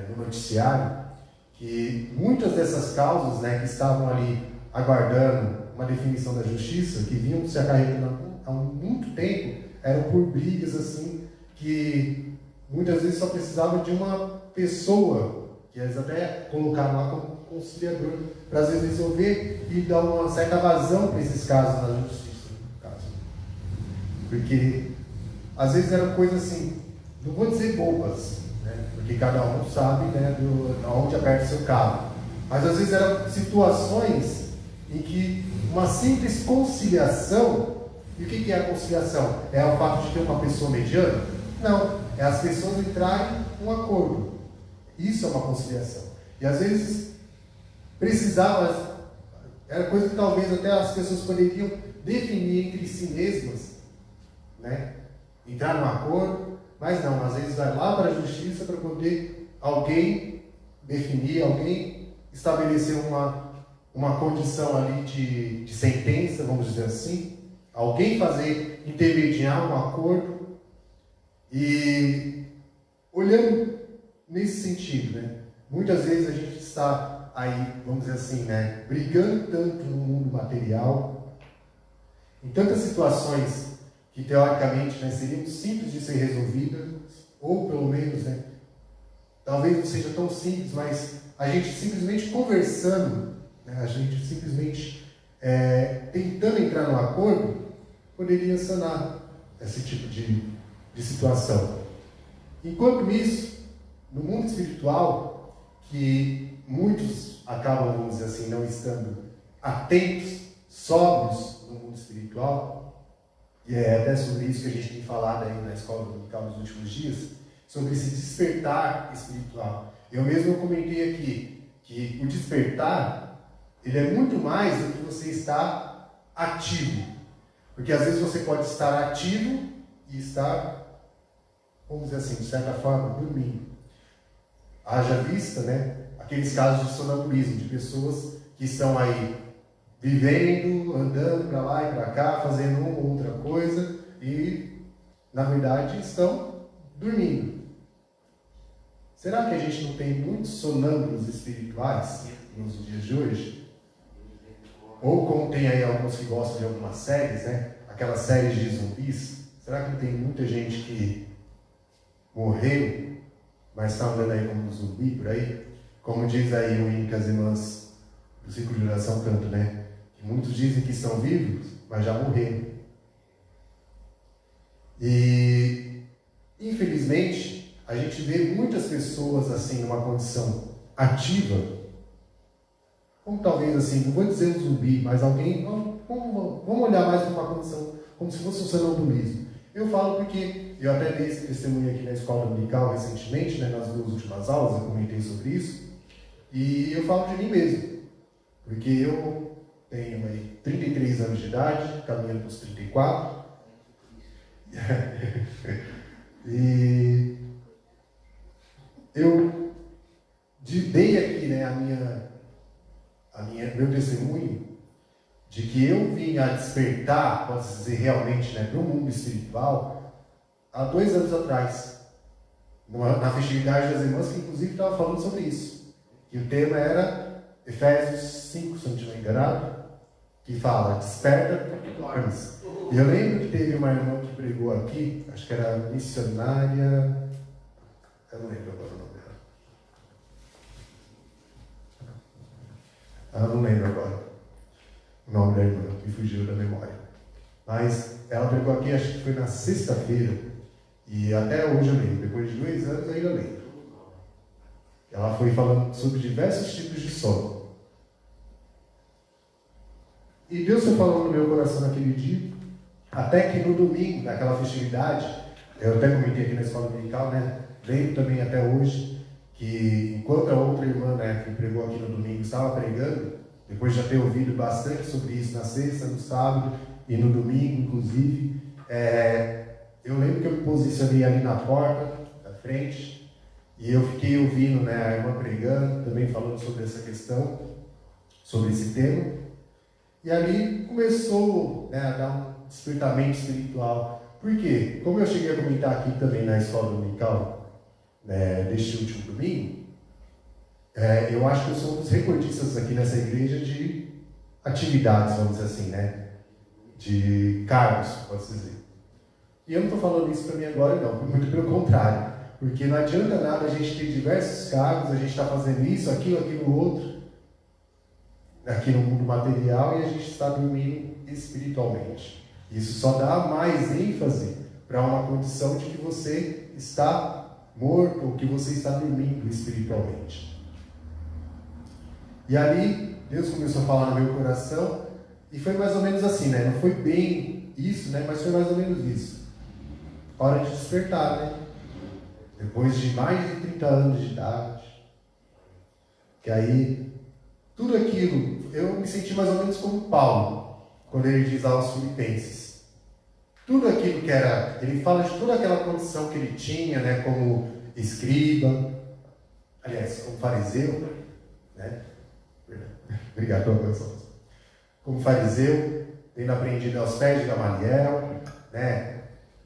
no noticiário que muitas dessas causas que estavam ali aguardando uma definição da justiça, que vinham se acarretando há muito tempo, eram por brigas assim que muitas vezes só precisava de uma pessoa, que eles até colocaram lá como conciliador, para às vezes resolver e dar uma certa vazão para esses casos na justiça, no caso. Porque às vezes eram coisas assim, não vou dizer bobas, né? Porque cada um sabe, né, onde aperta o seu calo. Mas às vezes eram situações em que uma simples conciliação, e o que é a conciliação? É o fato de ter uma pessoa mediana? Não, é as pessoas entrarem em um acordo. Isso é uma conciliação. E às vezes precisava, era coisa que talvez até as pessoas poderiam definir entre si mesmas, né? Entrar num acordo, mas não, às vezes vai lá para a justiça para poder alguém definir, alguém estabelecer uma condição ali de sentença, vamos dizer assim, alguém fazer, intermediar um acordo. E olhando nesse sentido, né, muitas vezes a gente está aí, vamos dizer assim, né, brigando tanto no mundo material, em tantas situações que teoricamente, né, seriam simples de ser resolvidas, ou pelo menos, né, talvez não seja tão simples, mas a gente simplesmente conversando, né, a gente simplesmente tentando entrar no acordo, poderia sanar esse tipo de situação. Enquanto isso, no mundo espiritual, que muitos acabam, vamos dizer assim, não estando atentos, sóbrios no mundo espiritual, e é até sobre isso que a gente tem falado aí na escola dominical nos últimos dias, sobre esse despertar espiritual. Eu mesmo comentei aqui que o despertar, ele é muito mais do que você estar ativo. Porque às vezes você pode estar ativo e estar, vamos dizer assim, de certa forma, dormindo. Haja vista, né, aqueles casos de sonambulismo, de pessoas que estão aí vivendo, andando para lá e para cá, fazendo uma ou outra coisa e, na verdade, estão dormindo. Será que a gente não tem muitos sonâmbulos espirituais nos dias de hoje? Ou como tem aí alguns que gostam de algumas séries, né, aquelas séries de zumbis, será que não tem muita gente que morreu, mas está andando aí como um zumbi por aí? Como diz aí o hino que as irmãs do Círculo de Oração cantam, né? Que muitos dizem que estão vivos, mas já morreram. E, infelizmente, a gente vê muitas pessoas assim, numa condição ativa, como talvez assim, não vou dizer um zumbi, mas alguém, vamos olhar mais para uma condição, como se fosse um sonambulismo. Eu falo porque eu até dei esse testemunho aqui na escola dominical recentemente, né, nas duas últimas aulas, eu comentei sobre isso, e eu falo de mim mesmo, porque eu tenho aí 33 anos de idade, caminhando para os 34, e eu dei aqui, né, meu testemunho de que eu vim a despertar, pode-se dizer realmente, né, para o mundo espiritual há 2 anos atrás, na festividade das irmãs, que inclusive estava falando sobre isso, que o tema era Efésios 5, se não estiver enganado, que fala, desperta para que dormes. E eu lembro que teve uma irmã que pregou aqui, acho que era missionária, eu não lembro agora o nome dela. Eu não lembro agora o nome da irmã, que fugiu da memória. Mas ela pregou aqui, acho que foi na sexta-feira, e até hoje eu lembro, depois de 2 anos ainda lembro. Ela foi falando sobre diversos tipos de sono. E Deus foi falando no meu coração naquele dia, até que no domingo, naquela festividade, eu até comentei aqui na escola dominical, né? Lembro também até hoje, que enquanto a outra irmã, né, que pregou aqui no domingo estava pregando, depois de já ter ouvido bastante sobre isso na sexta, no sábado e no domingo, inclusive, eu lembro que eu me posicionei ali na porta, da frente, e eu fiquei ouvindo, né, a irmã pregando, também falando sobre essa questão, sobre esse tema, e ali começou, né, a dar um despertamento espiritual. Por quê? Como eu cheguei a comentar aqui também na escola dominical, né, deste último domingo, eu acho que eu sou um dos recordistas aqui nessa igreja de atividades, vamos dizer assim, né? De cargos, pode-se dizer. E eu não estou falando isso para mim agora, não, muito pelo contrário. Porque não adianta nada a gente ter diversos cargos, a gente está fazendo isso, aquilo, outro, aqui no mundo material, e a gente está dormindo espiritualmente. Isso só dá mais ênfase para uma condição de que você está morto, ou que você está dormindo espiritualmente. E ali, Deus começou a falar no meu coração, e foi mais ou menos assim, né? Não foi bem isso, né? Mas foi mais ou menos isso. Hora de despertar, né? Depois de mais de 30 anos de idade. Que aí, tudo aquilo, eu me senti mais ou menos como Paulo, quando ele diz aos Filipenses. Tudo aquilo que era, ele fala de toda aquela condição que ele tinha, né? Como escriba, aliás, como fariseu, né? Obrigado pela correção. Como fariseu, tendo aprendido aos pés de Gamaliel, né?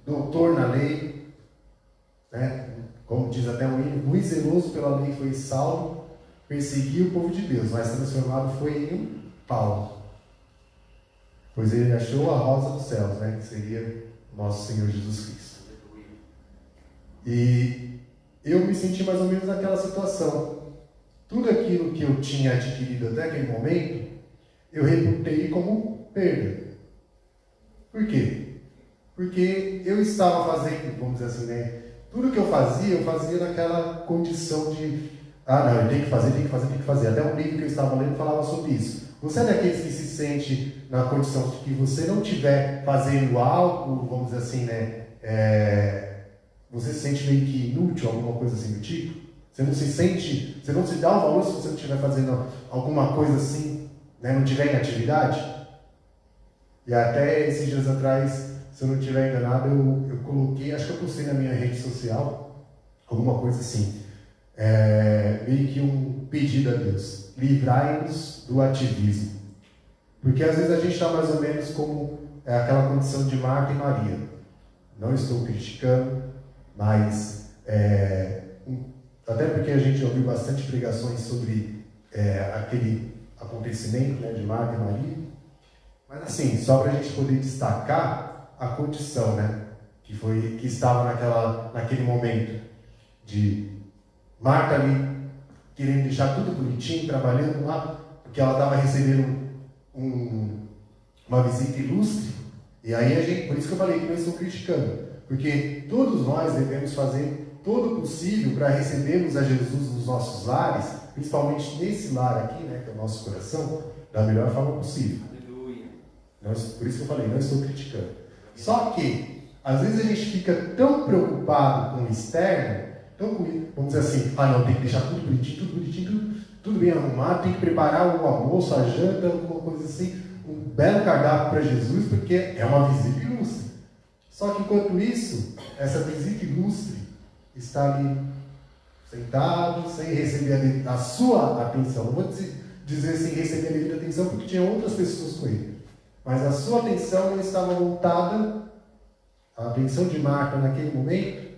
Doutor na lei, né? Como diz até o hino, muito zeloso pela lei foi Saulo, perseguiu o povo de Deus, mas transformado foi em um Paulo, pois ele achou a rosa dos céus, né? Que seria o nosso Senhor Jesus Cristo. E eu me senti mais ou menos naquela situação. Tudo aquilo que eu tinha adquirido até aquele momento, eu reputei como perda. Por quê? Porque eu estava fazendo, vamos dizer assim, né? Tudo que eu fazia naquela condição de não, eu tenho que fazer. Até um livro que eu estava lendo falava sobre isso. Você é daqueles que se sente na condição de que você não estiver fazendo algo, vamos dizer assim, né? Você se sente meio que inútil, alguma coisa assim do tipo? Você não se dá o valor se você não estiver fazendo alguma coisa assim, né? Não estiver em atividade? E até esses dias atrás, se eu não estiver enganado, eu coloquei, acho que eu postei na minha rede social, alguma coisa assim, meio que um pedido a Deus: livrai-nos do ativismo. Porque às vezes a gente está mais ou menos como aquela condição de Marta e Maria. Não estou criticando, mas até porque a gente ouviu bastante pregações sobre aquele acontecimento, né, de Marta e Maria. Mas assim, só para a gente poder destacar a condição, né, que estava naquele momento de Marta ali querendo deixar tudo bonitinho, trabalhando lá, porque ela estava recebendo uma visita ilustre. E aí por isso que eu falei que não estou criticando, porque todos nós devemos fazer todo o possível para recebermos a Jesus nos nossos lares, principalmente nesse lar aqui, né, que é o nosso coração, da melhor forma possível. Por isso que eu falei, não estou criticando. Só que, às vezes a gente fica tão preocupado com o externo, vamos dizer assim, não, tem que deixar tudo bonitinho, tudo bem arrumado, tem que preparar o almoço, a janta, alguma coisa assim, um belo cardápio para Jesus, porque é uma visita ilustre. Só que enquanto isso, essa visita ilustre está ali sentado, sem receber a sua atenção. Não vou dizer sem receber a devida atenção, porque tinha outras pessoas com ele. Mas a sua atenção não estava voltada, a atenção de Marta naquele momento,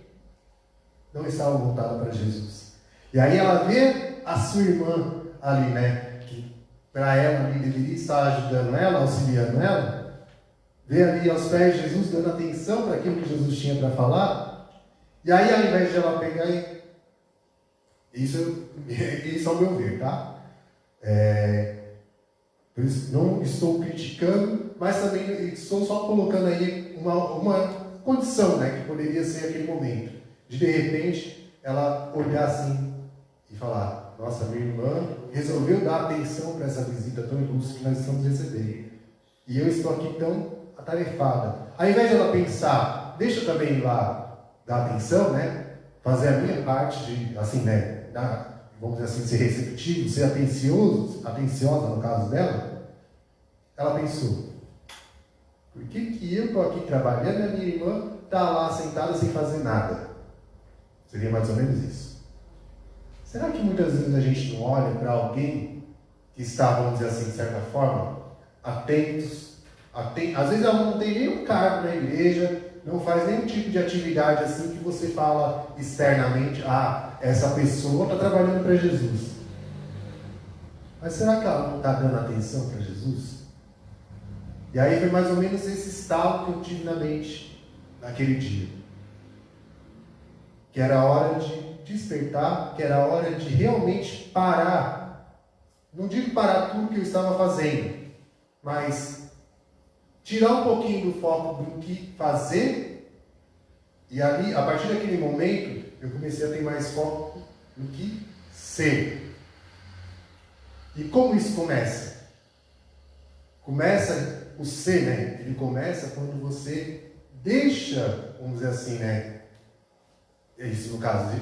não estava voltada para Jesus. E aí ela vê a sua irmã ali, né, que para ela ali deveria estar ajudando ela, auxiliando ela, vê ali aos pés de Jesus, dando atenção para aquilo que Jesus tinha para falar, e aí ao invés de ela pegar isso é o meu ver, tá? Por isso, não estou criticando, mas também estou só colocando aí uma condição, né, que poderia ser aquele momento. De repente, ela olhar assim e falar: nossa, minha irmã resolveu dar atenção para essa visita tão ilustre que nós estamos recebendo. E eu estou aqui tão atarefada. Ao invés de ela pensar, deixa eu também ir lá dar atenção, né, fazer a minha parte de, assim, né, vamos dizer assim, ser receptivo, ser atenciosa no caso dela, ela pensou: por que eu estou aqui trabalhando e a minha irmã está lá sentada sem fazer nada? Seria mais ou menos isso. Será que muitas vezes a gente não olha para alguém que está, vamos dizer assim, de certa forma, atentos? Às vezes ela não tem nenhum cargo na igreja, não faz nenhum tipo de atividade assim que você fala externamente: essa pessoa está trabalhando para Jesus. Mas será que ela não está dando atenção para Jesus? E aí foi mais ou menos esse estalo que eu tive na mente. naquele dia. Que era a hora de despertar, que era a hora de realmente parar. Não digo parar tudo que eu estava fazendo, mas tirar um pouquinho do foco do que fazer. E ali, a partir daquele momento, eu comecei a ter mais foco no que ser. E como isso começa? Começa o ser, né? Ele começa quando você deixa, vamos dizer assim, né? Isso no caso,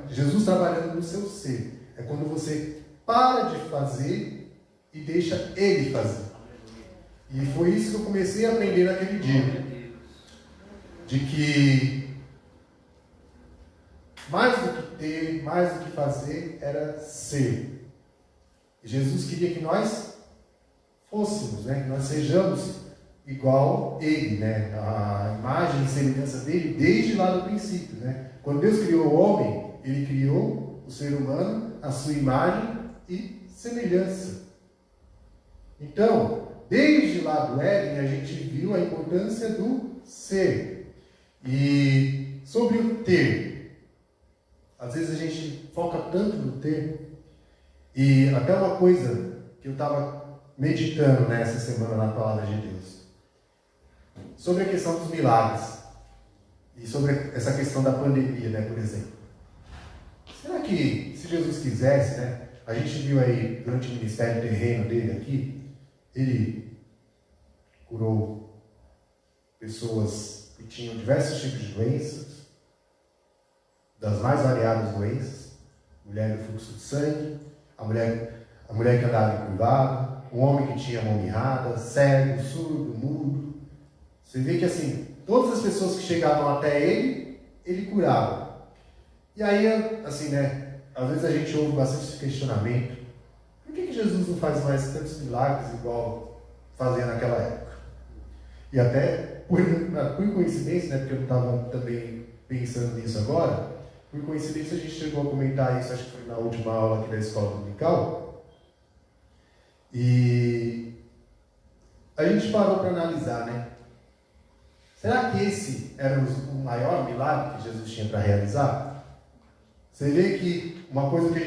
Jesus trabalhando no seu ser. É quando você para de fazer e deixa Ele fazer. E foi isso que eu comecei a aprender naquele dia. De que mais do que ter, mais do que fazer, era ser. E Jesus queria que nós fôssemos, né? Que nós sejamos igual Ele, né? A imagem e semelhança dele desde lá do princípio, né? Quando Deus criou o homem, Ele criou o ser humano, a sua imagem e semelhança. Então, desde lá do Éden, a gente viu a importância do ser. E sobre o ter, às vezes a gente foca tanto no ter, e até uma coisa que eu estava meditando nessa semana na Palavra de Deus, sobre a questão dos milagres, e sobre essa questão da pandemia, né, por exemplo. Será que, se Jesus quisesse, né, a gente viu aí, durante o ministério terreno dele aqui, ele curou pessoas que tinham diversos tipos de doenças, das mais variadas doenças, mulher do fluxo de sangue, a mulher que andava encurvada, um homem que tinha mão mirrada, cego, surdo, mudo. Você vê que assim, todas as pessoas que chegavam até ele curava. E aí, assim, né, às vezes a gente ouve bastante esse questionamento: por que Jesus não faz mais tantos milagres igual fazia naquela época? E até, por coincidência, né, porque eu estava também pensando nisso agora, por coincidência a gente chegou a comentar isso, acho que foi na última aula aqui da escola dominical, e a gente parou para analisar, né? Será que esse era o maior milagre que Jesus tinha para realizar? Você vê que uma coisa que a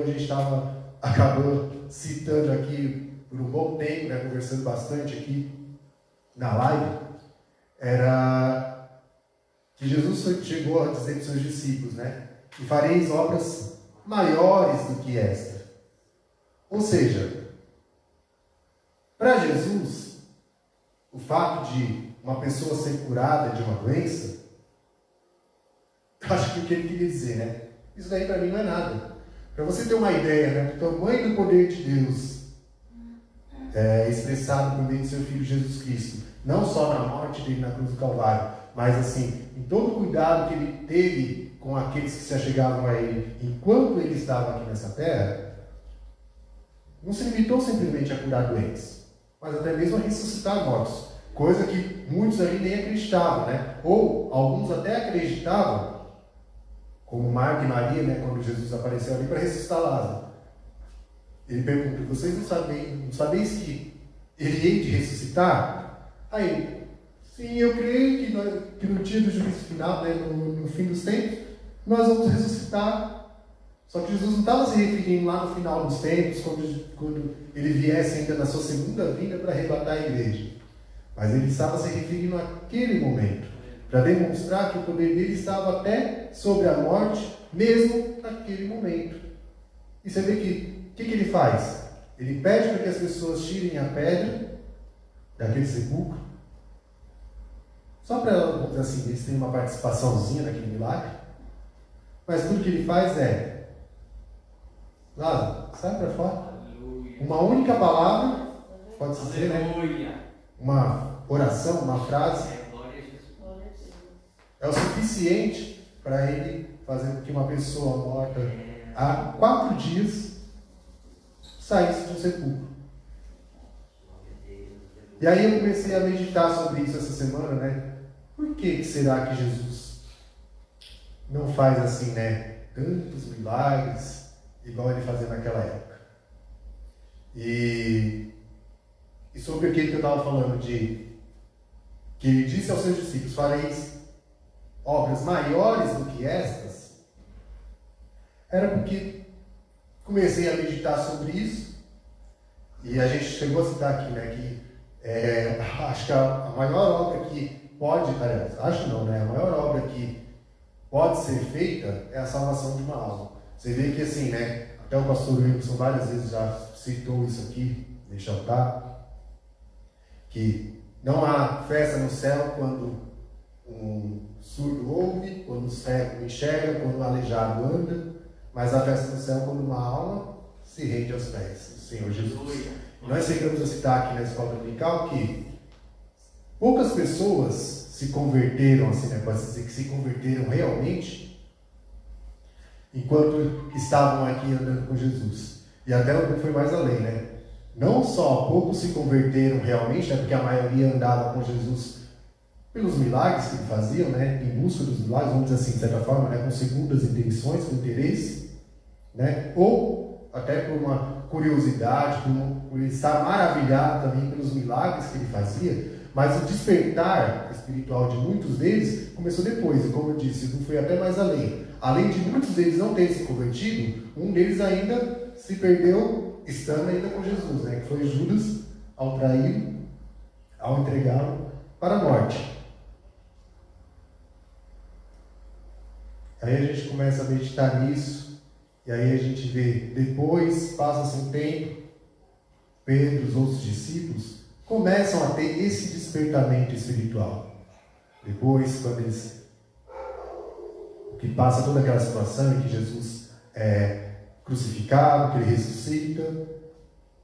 gente estava acabando citando aqui por um bom tempo, né, conversando bastante aqui na live, era que Jesus chegou a dizer para os seus discípulos, né? E fareis obras maiores do que esta. Ou seja, para Jesus, o fato de uma pessoa ser curada de uma doença, acho que o que ele queria dizer, né? Isso daí para mim não é nada. Para você ter uma ideia, né, do tamanho do poder de Deus expressado por meio do seu Filho Jesus Cristo, não só na morte dele na cruz do Calvário, mas assim, em todo o cuidado que ele teve com aqueles que se achegavam a ele enquanto ele estava aqui nessa terra, não se limitou simplesmente a curar doentes, mas até mesmo a ressuscitar mortos. Coisa que muitos ali nem acreditavam, né? Ou alguns até acreditavam, como Marta e Maria, né? Quando Jesus apareceu ali para ressuscitar Lázaro. Ele pergunta: vocês não sabeis que ele hei de ressuscitar? Aí, sim, eu creio que no dia do juízo final, né? no fim dos tempos, nós vamos ressuscitar. Só que Jesus não estava se referindo lá no final dos tempos, quando ele viesse ainda na sua segunda vinda para arrebatar a igreja. Mas ele estava se referindo àquele momento, para demonstrar que o poder dele estava até sobre a morte, mesmo naquele momento. E você vê que, o que ele faz? Ele pede para que as pessoas tirem a pedra daquele sepulcro, só para, vamos dizer assim, eles terem uma participaçãozinha naquele milagre. Mas tudo que ele faz é: Lázaro, sai para fora. Uma única palavra, pode-se dizer, né? Uma oração, uma frase, é o suficiente para ele fazer com que uma pessoa morta há 4 dias saísse do sepulcro. E aí eu comecei a meditar sobre isso essa semana, né? Por que será que Jesus não faz assim, né? Tantos milagres igual ele fazia naquela época? E sobre o que eu estava falando de que ele disse aos seus discípulos: fareis obras maiores do que estas, era porque comecei a meditar sobre isso, e a gente chegou a citar aqui, né, que acho que a maior obra que pode, aliás, acho não, né, a maior obra que pode ser feita é a salvação de uma alma. Você vê que assim, né, até o pastor Wilson várias vezes já citou isso aqui, deixa eu dar, que não há festa no céu quando um surdo ouve, quando o cego enxerga, quando o aleijado anda, mas há festa no céu quando uma alma se rende aos pés do Senhor Jesus. E nós chegamos a citar aqui na escola dominical que poucas pessoas se converteram, assim, né, pode dizer que se converteram realmente enquanto estavam aqui andando com Jesus. E até foi mais além, né? Não só poucos se converteram realmente, porque a maioria andava com Jesus pelos milagres que ele fazia, né? Em busca dos milagres, vamos dizer assim, de certa forma, né? Com segundas intenções, com interesse, né? Ou até por uma curiosidade, por estar maravilhado também pelos milagres que ele fazia. Mas o despertar espiritual de muitos deles começou depois, e como eu disse, não foi até mais além. Além de muitos deles não terem se convertido, um deles ainda se perdeu estando ainda com Jesus, né? Que foi Judas, ao traí-lo, ao entregá-lo para a morte. Aí a gente começa a meditar nisso, e aí a gente vê, depois, passa-se um tempo, Pedro e os outros discípulos começam a ter esse despertamento espiritual. Depois, quando eles, que passa toda aquela situação em que Jesus é crucificado, que ele ressuscita,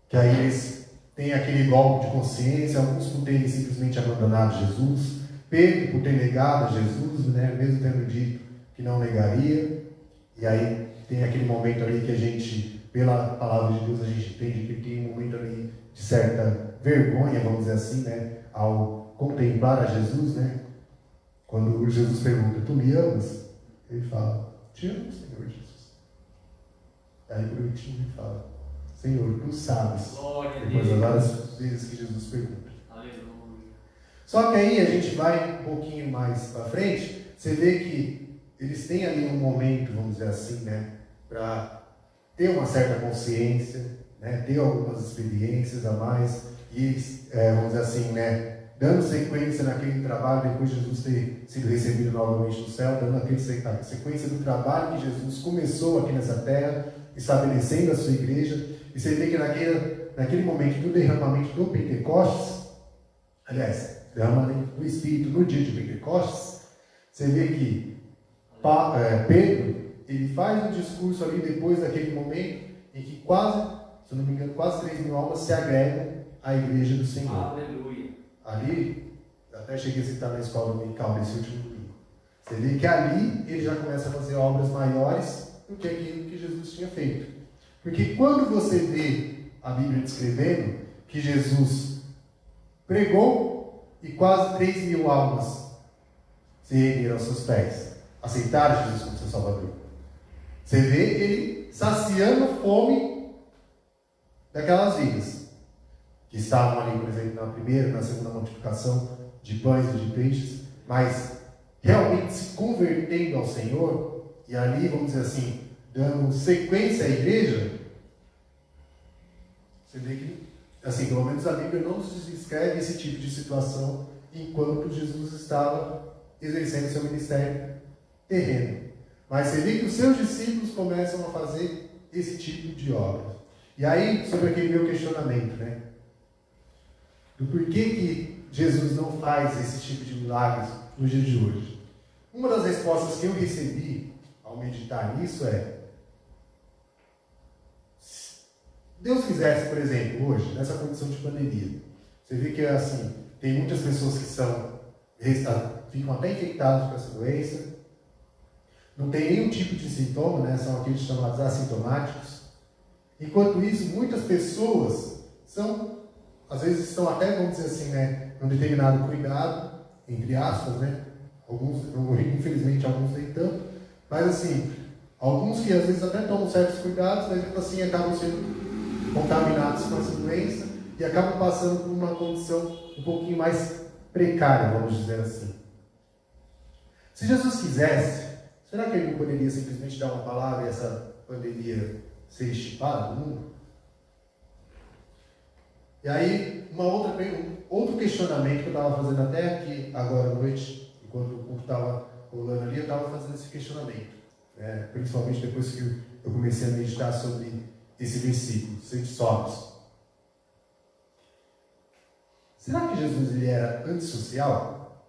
que aí eles têm aquele golpe de consciência, alguns por terem simplesmente abandonado Jesus, Pedro por ter negado a Jesus, né, mesmo tendo dito que não negaria, e aí tem aquele momento ali que a gente, pela palavra de Deus, a gente entende que tem um momento ali de certa vergonha, vamos dizer assim, né, ao contemplar a Jesus, né, quando Jesus pergunta: tu me amas? Ele fala: te amo, Senhor Jesus. Aí por último ele fala: Senhor, tu sabes. Depois das várias vezes que Jesus pergunta. Aleluia. Só que aí a gente vai um pouquinho mais para frente, você vê que eles têm ali um momento, vamos dizer assim, né, para ter uma certa consciência, né, ter algumas experiências a mais, e vamos dizer assim, né, dando sequência naquele trabalho, depois de Jesus ter sido recebido novamente no céu, dando aquele sequência do trabalho que Jesus começou aqui nessa terra, estabelecendo a sua igreja. E você vê que naquele momento do derramamento do Pentecostes, aliás, derramamento do Espírito no dia de Pentecostes, você vê que Pedro, ele faz um discurso ali depois daquele momento em que quase, se eu não me engano, quase 3.000 almas se agregam à igreja do Senhor. Aleluia. Ali, até cheguei a citar na escola dominical nesse último domingo. Você vê que ali ele já começa a fazer obras maiores do que aquilo que Jesus tinha feito. Porque quando você vê a Bíblia descrevendo que Jesus pregou e quase 3.000 almas se renderam aos seus pés, aceitaram Jesus como seu Salvador. Você vê ele saciando a fome daquelas vidas que estavam ali, por exemplo, na primeira, na segunda multiplicação de pães e de peixes, mas realmente se convertendo ao Senhor, e ali, vamos dizer assim, dando sequência à igreja. Você vê que, assim, pelo menos a Bíblia não nos descreve esse tipo de situação enquanto Jesus estava exercendo seu ministério terreno. Mas você vê que os seus discípulos começam a fazer esse tipo de obra. E aí, sobre aquele meu questionamento, né? Do porquê que Jesus não faz esse tipo de milagres no dia de hoje. Uma das respostas que eu recebi ao meditar nisso é: se Deus quisesse, por exemplo, hoje, nessa condição de pandemia, você vê que assim, tem muitas pessoas que ficam até infectadas com essa doença, não tem nenhum tipo de sintoma, né? São aqueles chamados assintomáticos. Enquanto isso, muitas pessoas às vezes estão até, vamos dizer assim, né, num determinado cuidado, entre aspas, né? Alguns, infelizmente, alguns nem tanto, mas assim, alguns que às vezes até tomam certos cuidados, mas assim acabam sendo contaminados com essa doença e acabam passando por uma condição um pouquinho mais precária, vamos dizer assim. Se Jesus quisesse, será que ele não poderia simplesmente dar uma palavra e essa pandemia ser extirpada do mundo? E aí, outro questionamento que eu estava fazendo até aqui agora à noite, enquanto o culto estava rolando ali, eu estava fazendo esse questionamento, né? Principalmente depois que eu comecei a meditar sobre esse versículo, sede sóbrios. Será que Jesus ele era antissocial?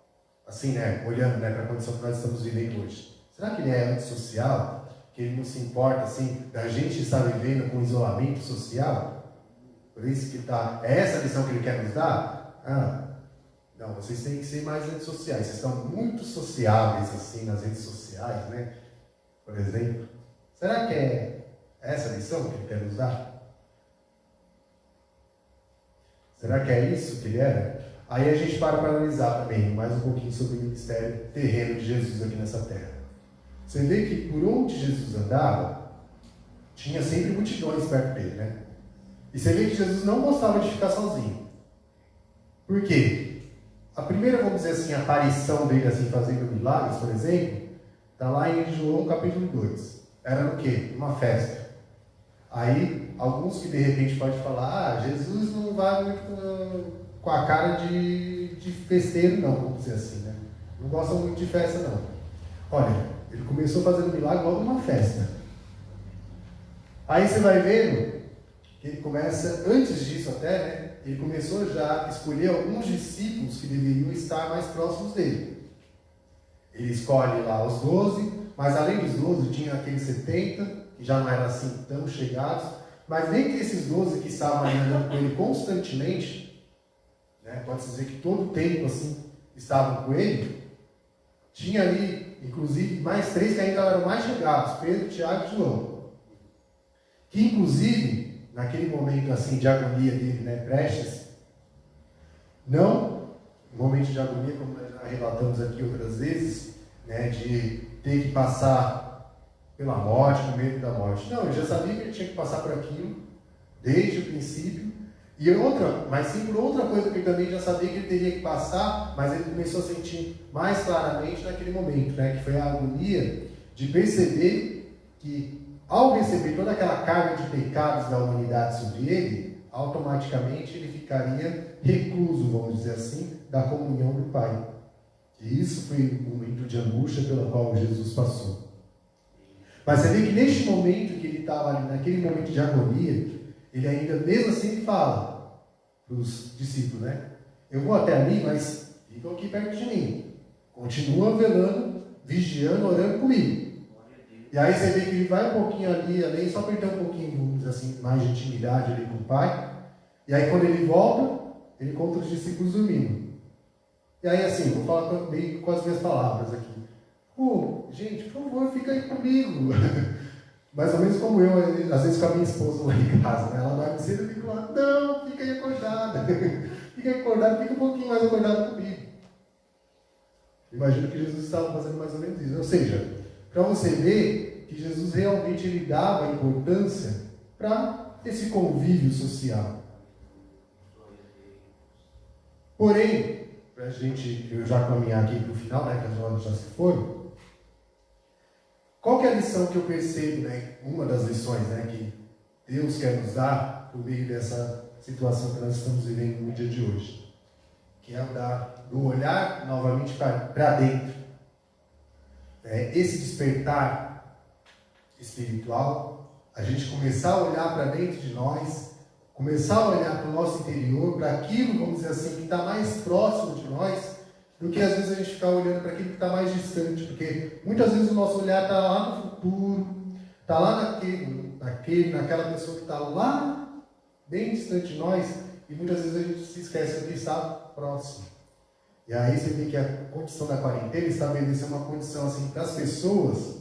Assim, né? Olhando, né, para a condição que nós estamos vivendo hoje. Será que ele é antissocial? Que ele não se importa, assim, da gente estar vivendo com isolamento social? Por isso que tá. É essa a lição que ele quer nos dar? Não, vocês têm que ser mais antissociais. Vocês estão muito sociáveis, assim, nas redes sociais, né? Por exemplo. Será que é essa a lição que ele quer nos dar? Será que é isso que ele era? Aí a gente para analisar também mais um pouquinho sobre o ministério terreno de Jesus aqui nessa terra. Você vê que por onde Jesus andava, tinha sempre multidões perto dele, né? E você vê que Jesus não gostava de ficar sozinho. Por quê? A primeira, vamos dizer assim, aparição dele assim, fazendo milagres, por exemplo, está lá em João capítulo 2. Era no quê? Uma festa. Aí, alguns que de repente podem falar, Jesus não vai muito com a cara de festeiro não, vamos dizer assim, né? Não gosta muito de festa não. Olha, ele começou fazendo milagre logo numa festa. Aí você vai vendo que ele começa, antes disso até, né? Ele começou já a escolher alguns discípulos que deveriam estar mais próximos dele. Ele escolhe lá os 12, mas além dos 12 tinha aqueles 70, que já não eram assim tão chegados, mas dentre esses 12 que estavam ali andando com ele constantemente, né, pode-se dizer que todo o tempo assim estavam com ele, tinha ali, inclusive, mais 3 que ainda eram mais chegados, Pedro, Tiago e João. Que inclusive, naquele momento assim de agonia dele, né, prestes, não, um momento de agonia, como nós já relatamos aqui outras vezes, né, de ter que passar pela morte, com medo da morte. Não, ele já sabia que ele tinha que passar por aquilo, desde o princípio, mas sim por outra coisa que ele também já sabia que ele teria que passar, mas ele começou a sentir mais claramente naquele momento, né, que foi a agonia de perceber que, ao receber toda aquela carga de pecados da humanidade sobre ele, automaticamente ele ficaria recluso, vamos dizer assim, da comunhão do Pai. E isso foi o momento de angústia pela qual Jesus passou. Mas você vê que neste momento que ele estava ali, naquele momento de agonia, ele ainda, mesmo assim, ele fala para os discípulos, né? Eu vou até ali, mas ficam aqui perto de mim. Continua velando, vigiando, orando comigo. E aí você vê que ele vai um pouquinho ali, além, só para ter um pouquinho, vamos dizer assim, mais de intimidade ali com o Pai. E aí quando ele volta, ele encontra os discípulos dormindo. E aí assim, vou falar meio com as minhas palavras aqui. Gente, por favor, fica aí comigo. Mais ou menos como eu, às vezes com a minha esposa lá em casa, né? Ela vai me dizer, eu fico lá, não, fica aí acordada. Fica aí acordada, fica um pouquinho mais acordado comigo. Imagino que Jesus estava fazendo mais ou menos isso. Ou seja, para você ver que Jesus realmente ele dava importância para esse convívio social. Porém, para a gente, eu já caminhar aqui para o final, né, que as horas já se foram, qual que é a lição que eu percebo, né, uma das lições, né, que Deus quer nos dar por meio dessa situação que nós estamos vivendo no dia de hoje? Que é do olhar novamente para dentro. Esse despertar espiritual, a gente começar a olhar para dentro de nós, começar a olhar para o nosso interior, para aquilo, vamos dizer assim, que está mais próximo de nós, do que às vezes a gente ficar olhando para aquilo que está mais distante, porque muitas vezes o nosso olhar está lá no futuro, está lá naquela pessoa que está lá, bem distante de nós, e muitas vezes a gente se esquece do que está próximo. E aí você vê que a condição da quarentena estabeleceu uma condição assim para as pessoas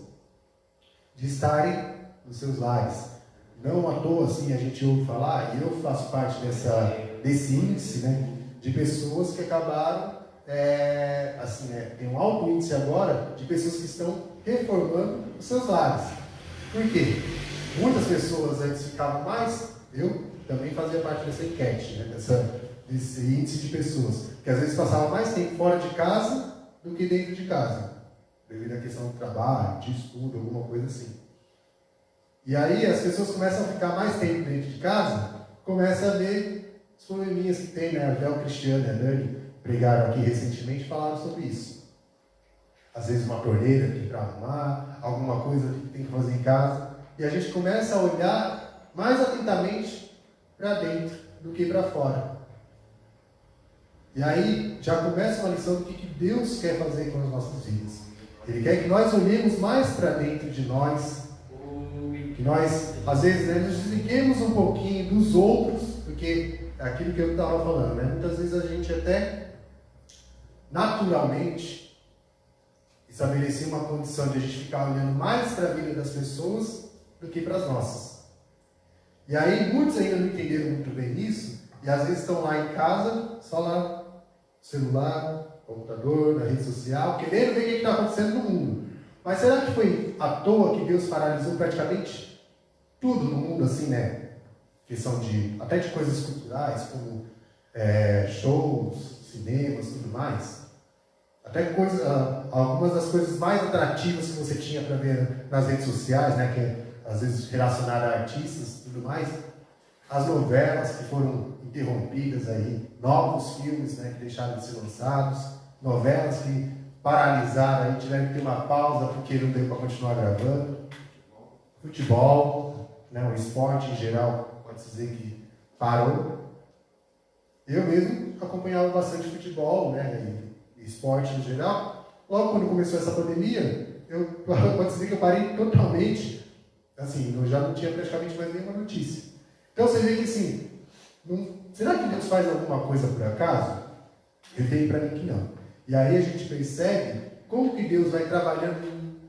de estarem nos seus lares. Não à toa, assim, a gente ouve falar, e eu faço parte desse índice, né, de pessoas que acabaram, tem um alto índice agora de pessoas que estão reformando os seus lares. Por quê? Muitas pessoas antes ficavam mais, eu também fazia parte dessa enquete, né, desse índice de pessoas que às vezes passavam mais tempo fora de casa do que dentro de casa, devido à questão do trabalho, de estudo, alguma coisa assim. E aí as pessoas começam a ficar mais tempo dentro de casa, começam a ver os probleminhas que tem, né? Até o Cristiano e a Dani pregaram aqui recentemente e falaram sobre isso. Às vezes uma torneira que tem para arrumar, alguma coisa que tem que fazer em casa, e a gente começa a olhar mais atentamente para dentro do que para fora. E aí já começa uma lição do que Deus quer fazer com as nossas vidas. Ele quer que nós olhemos mais para dentro de nós, que nós, às vezes, né, nos desliguemos um pouquinho dos outros, porque é aquilo que eu estava falando, né? Muitas vezes a gente até naturalmente estabelecia uma condição de a gente ficar olhando mais para a vida das pessoas do que para as nossas. E aí muitos ainda não entenderam muito bem isso, e às vezes estão lá em casa, só lá no celular, computador, na rede social, querendo ver o que está acontecendo no mundo. Mas será que foi à toa que Deus paralisou praticamente tudo no mundo, assim, né? Questão até de coisas culturais, como shows, cinemas, tudo mais. Até algumas das coisas mais atrativas que você tinha para ver nas redes sociais, né? Que é, às vezes relacionadas a artistas e tudo mais. As novelas que foram interrompidas aí, novos filmes, né, que deixaram de ser lançados, novelas que paralisaram aí, tiveram que ter uma pausa porque não deu para continuar gravando. Futebol, né, o esporte em geral, pode-se dizer que parou. Eu mesmo acompanhava bastante futebol, né, e esporte em geral. Logo quando começou essa pandemia, pode-se dizer que eu parei totalmente, assim, eu já não tinha praticamente mais nenhuma notícia. Então você vê que assim, será que Deus faz alguma coisa por acaso? Eu tenho para mim que não. E aí a gente percebe como que Deus vai trabalhando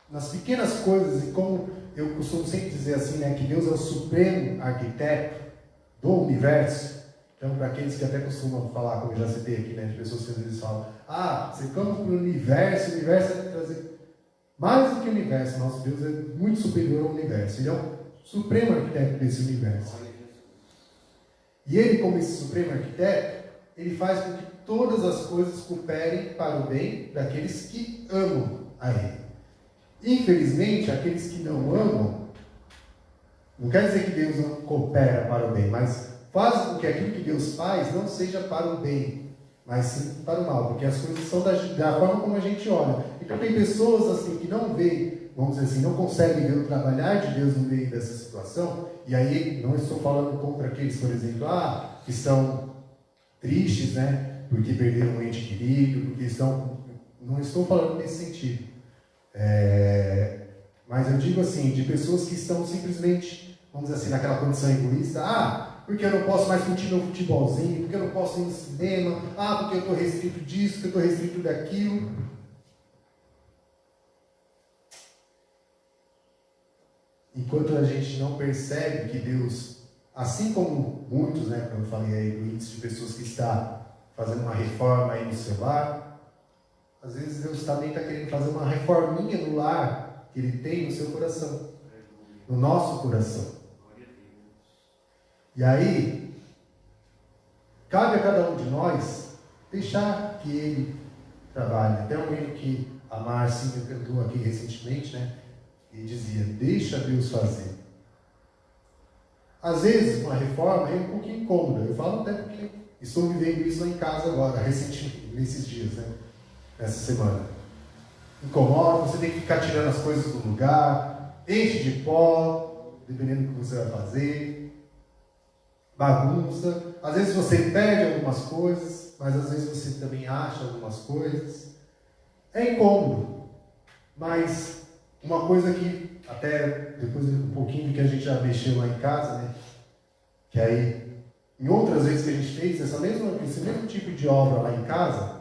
nas pequenas coisas, e como eu costumo sempre dizer assim, né, que Deus é o supremo arquiteto do universo. Então, para aqueles que até costumam falar, como eu já citei aqui, né, de pessoas que às vezes falam, você cama para o universo vai trazer mais do que o universo. Nosso Deus é muito superior ao universo. Ele é o supremo arquiteto desse universo. E ele, como esse supremo arquiteto, ele faz com que todas as coisas cooperem para o bem daqueles que amam a ele. Infelizmente, aqueles que não amam, não quer dizer que Deus não coopera para o bem, mas faz com que aquilo que Deus faz não seja para o bem, mas sim para o mal, porque as coisas são da forma como a gente olha. Então tem pessoas assim que não veem, vamos dizer assim, não conseguem ver o trabalhar de Deus no meio dessa situação, e aí não estou falando contra aqueles, por exemplo, que estão tristes, né, porque perderam um ente querido, porque não estou falando nesse sentido. Mas eu digo assim, de pessoas que estão simplesmente, vamos dizer assim, naquela condição egoísta, porque eu não posso mais curtir meu futebolzinho, porque eu não posso ir no cinema, porque eu estou restrito disso, porque eu estou restrito daquilo. Enquanto a gente não percebe que Deus, assim como muitos, né, como eu falei aí, do índice de pessoas que está fazendo uma reforma aí no seu lar, às vezes Deus também está querendo fazer uma reforminha no lar que Ele tem no seu coração, no nosso coração. E aí, cabe a cada um de nós deixar que Ele trabalhe. Até o momento que a Marcinha cantou aqui recentemente, né? E dizia, deixa Deus fazer. Às vezes, uma reforma é um pouquinho incômoda. Eu falo até porque estou vivendo isso lá em casa agora, recentemente, nesses dias, né? Nessa semana. Incomoda, você tem que ficar tirando as coisas do lugar, enche de pó, dependendo do que você vai fazer. Bagunça, às vezes você perde algumas coisas, mas às vezes você também acha algumas coisas. É incômodo, mas uma coisa que até depois um pouquinho que a gente já mexeu lá em casa, né? Que aí, em outras vezes que a gente fez esse mesmo tipo de obra lá em casa,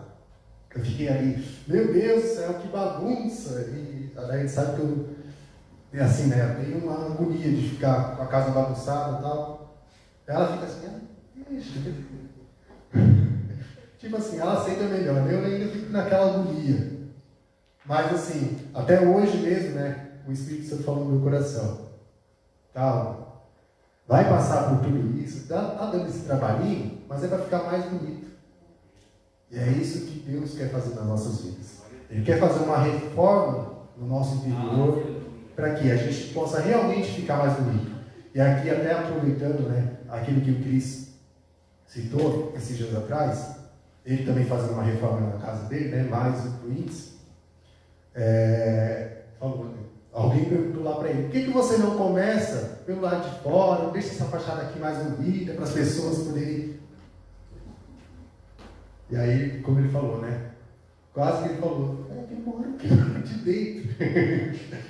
eu fiquei ali, meu Deus do céu, que bagunça! E a gente sabe que é assim, né? Eu tenho uma agonia de ficar com a casa bagunçada e tal. Ela fica assim, tipo assim, ela aceita melhor, eu ainda fico naquela agonia. Mas assim, até hoje mesmo, né, o Espírito Santo falou no meu coração, calma, vai passar por tudo isso, tá dando esse trabalhinho, mas é para ficar mais bonito. E é isso que Deus quer fazer nas nossas vidas. Ele quer fazer uma reforma no nosso interior para que a gente possa realmente ficar mais bonito. E aqui, até aproveitando, né, aquilo que o Cris citou esses dias atrás, ele também fazendo uma reforma na casa dele, né, mais influentes, alguém perguntou lá para ele: por que você não começa pelo lado de fora, deixa essa fachada aqui mais bonita para as pessoas poderem... E aí, como ele falou, né, quase que ele falou: que eu moro aqui de dentro,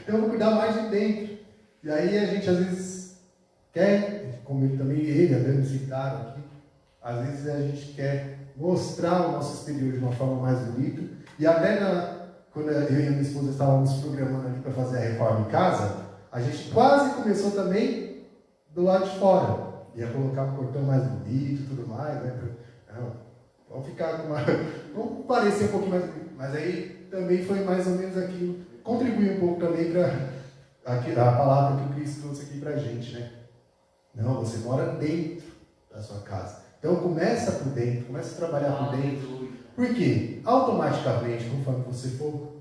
então eu vou cuidar mais de dentro. E aí a gente às vezes quer, como ele também, ele, Adriano, citaram aqui, às vezes a gente quer mostrar o nosso exterior de uma forma mais bonita. E até quando eu e a minha esposa estávamos programando ali para fazer a reforma em casa, a gente quase começou também do lado de fora. Ia colocar um portão mais bonito e tudo mais, né? Vamos ficar com vamos parecer um pouquinho mais bonito. Mas aí também foi mais ou menos aquilo, contribuir um pouco também para a palavra que o Cristo trouxe aqui para a gente, né? Não, você mora dentro da sua casa. Então começa por dentro, começa a trabalhar por dentro. Por quê? Automaticamente, conforme você for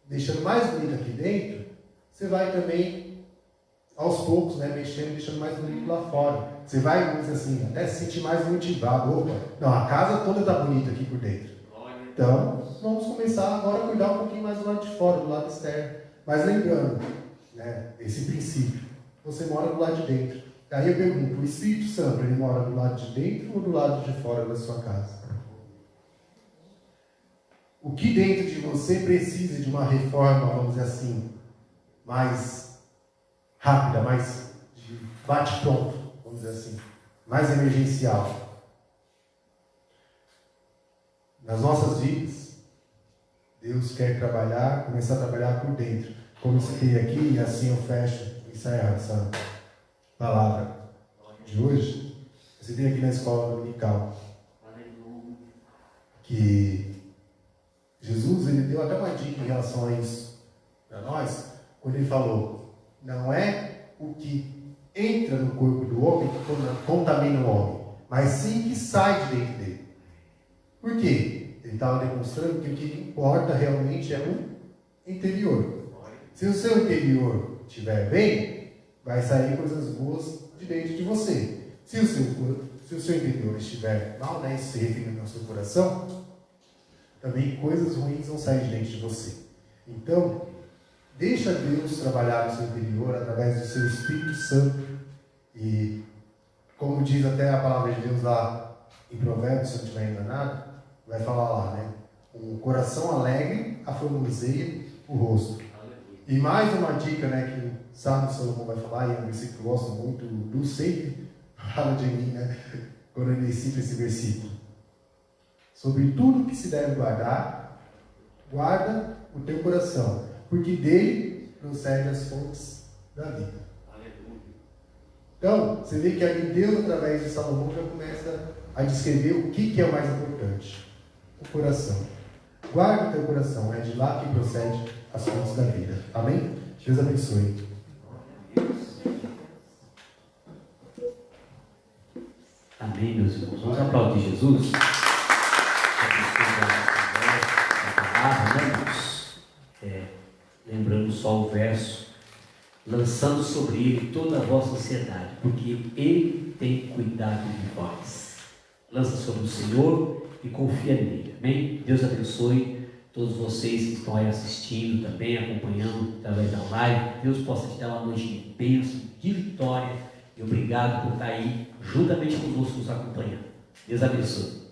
deixando mais bonito aqui dentro, você vai também, aos poucos, né, mexendo, deixando mais bonito lá fora. Você vai, vamos dizer assim, até se sentir mais motivado. Opa, não, a casa toda está bonita aqui por dentro. Então, vamos começar agora a cuidar um pouquinho mais do lado de fora, do lado externo. Mas lembrando, né, esse princípio, você mora do lado de dentro. Aí eu pergunto: o Espírito Santo, ele mora do lado de dentro ou do lado de fora da sua casa? O que dentro de você precisa de uma reforma, vamos dizer assim, mais rápida, mais de bate-pronto, vamos dizer assim, mais emergencial? Nas nossas vidas, Deus quer trabalhar, começar a trabalhar por dentro. Como eu citei aqui, e assim eu fecho, encerro essa palavra de hoje. Eu citei aqui na escola dominical que Jesus, ele deu até uma dica em relação a isso para nós, quando ele falou: não é o que entra no corpo do homem que contamina o homem, mas sim o que sai de dentro dele. Por quê? Ele estava demonstrando que o que importa realmente é o interior. Se o seu interior estiver bem, vai sair coisas boas de dentro de você. Se o seu interior estiver mal, né, isso se refere ao seu coração, também coisas ruins vão sair de dentro de você. Então, deixa Deus trabalhar no seu interior através do seu Espírito Santo. E, como diz até a palavra de Deus lá em Provérbios, se eu não estiver enganado, vai falar lá, né? Um coração alegre aformoseia o rosto. E mais uma dica, né, que o sábio Salomão vai falar, e é um versículo que eu gosto muito, do sempre fala de mim, né, quando ele cita esse versículo. Sobre tudo que se deve guardar, guarda o teu coração, porque dele procedem as fontes da vida. Então, você vê que ali Deus, através de Salomão, já começa a descrever o que é o mais importante: o coração. Guarda o teu coração, é de lá que procede as fontes da vida. Amém? Deus abençoe. Amém, meus irmãos. Vamos aplaudir Jesus. Lembrando só o verso: lançando sobre ele toda a vossa ansiedade, porque ele tem cuidado de vós. Lança sobre o Senhor e confia nele. Amém? Deus abençoe todos vocês que estão aí assistindo também, acompanhando através da live. Deus possa te dar uma noite de bênção, de vitória. E obrigado por estar aí juntamente conosco nos acompanhando. Deus abençoe.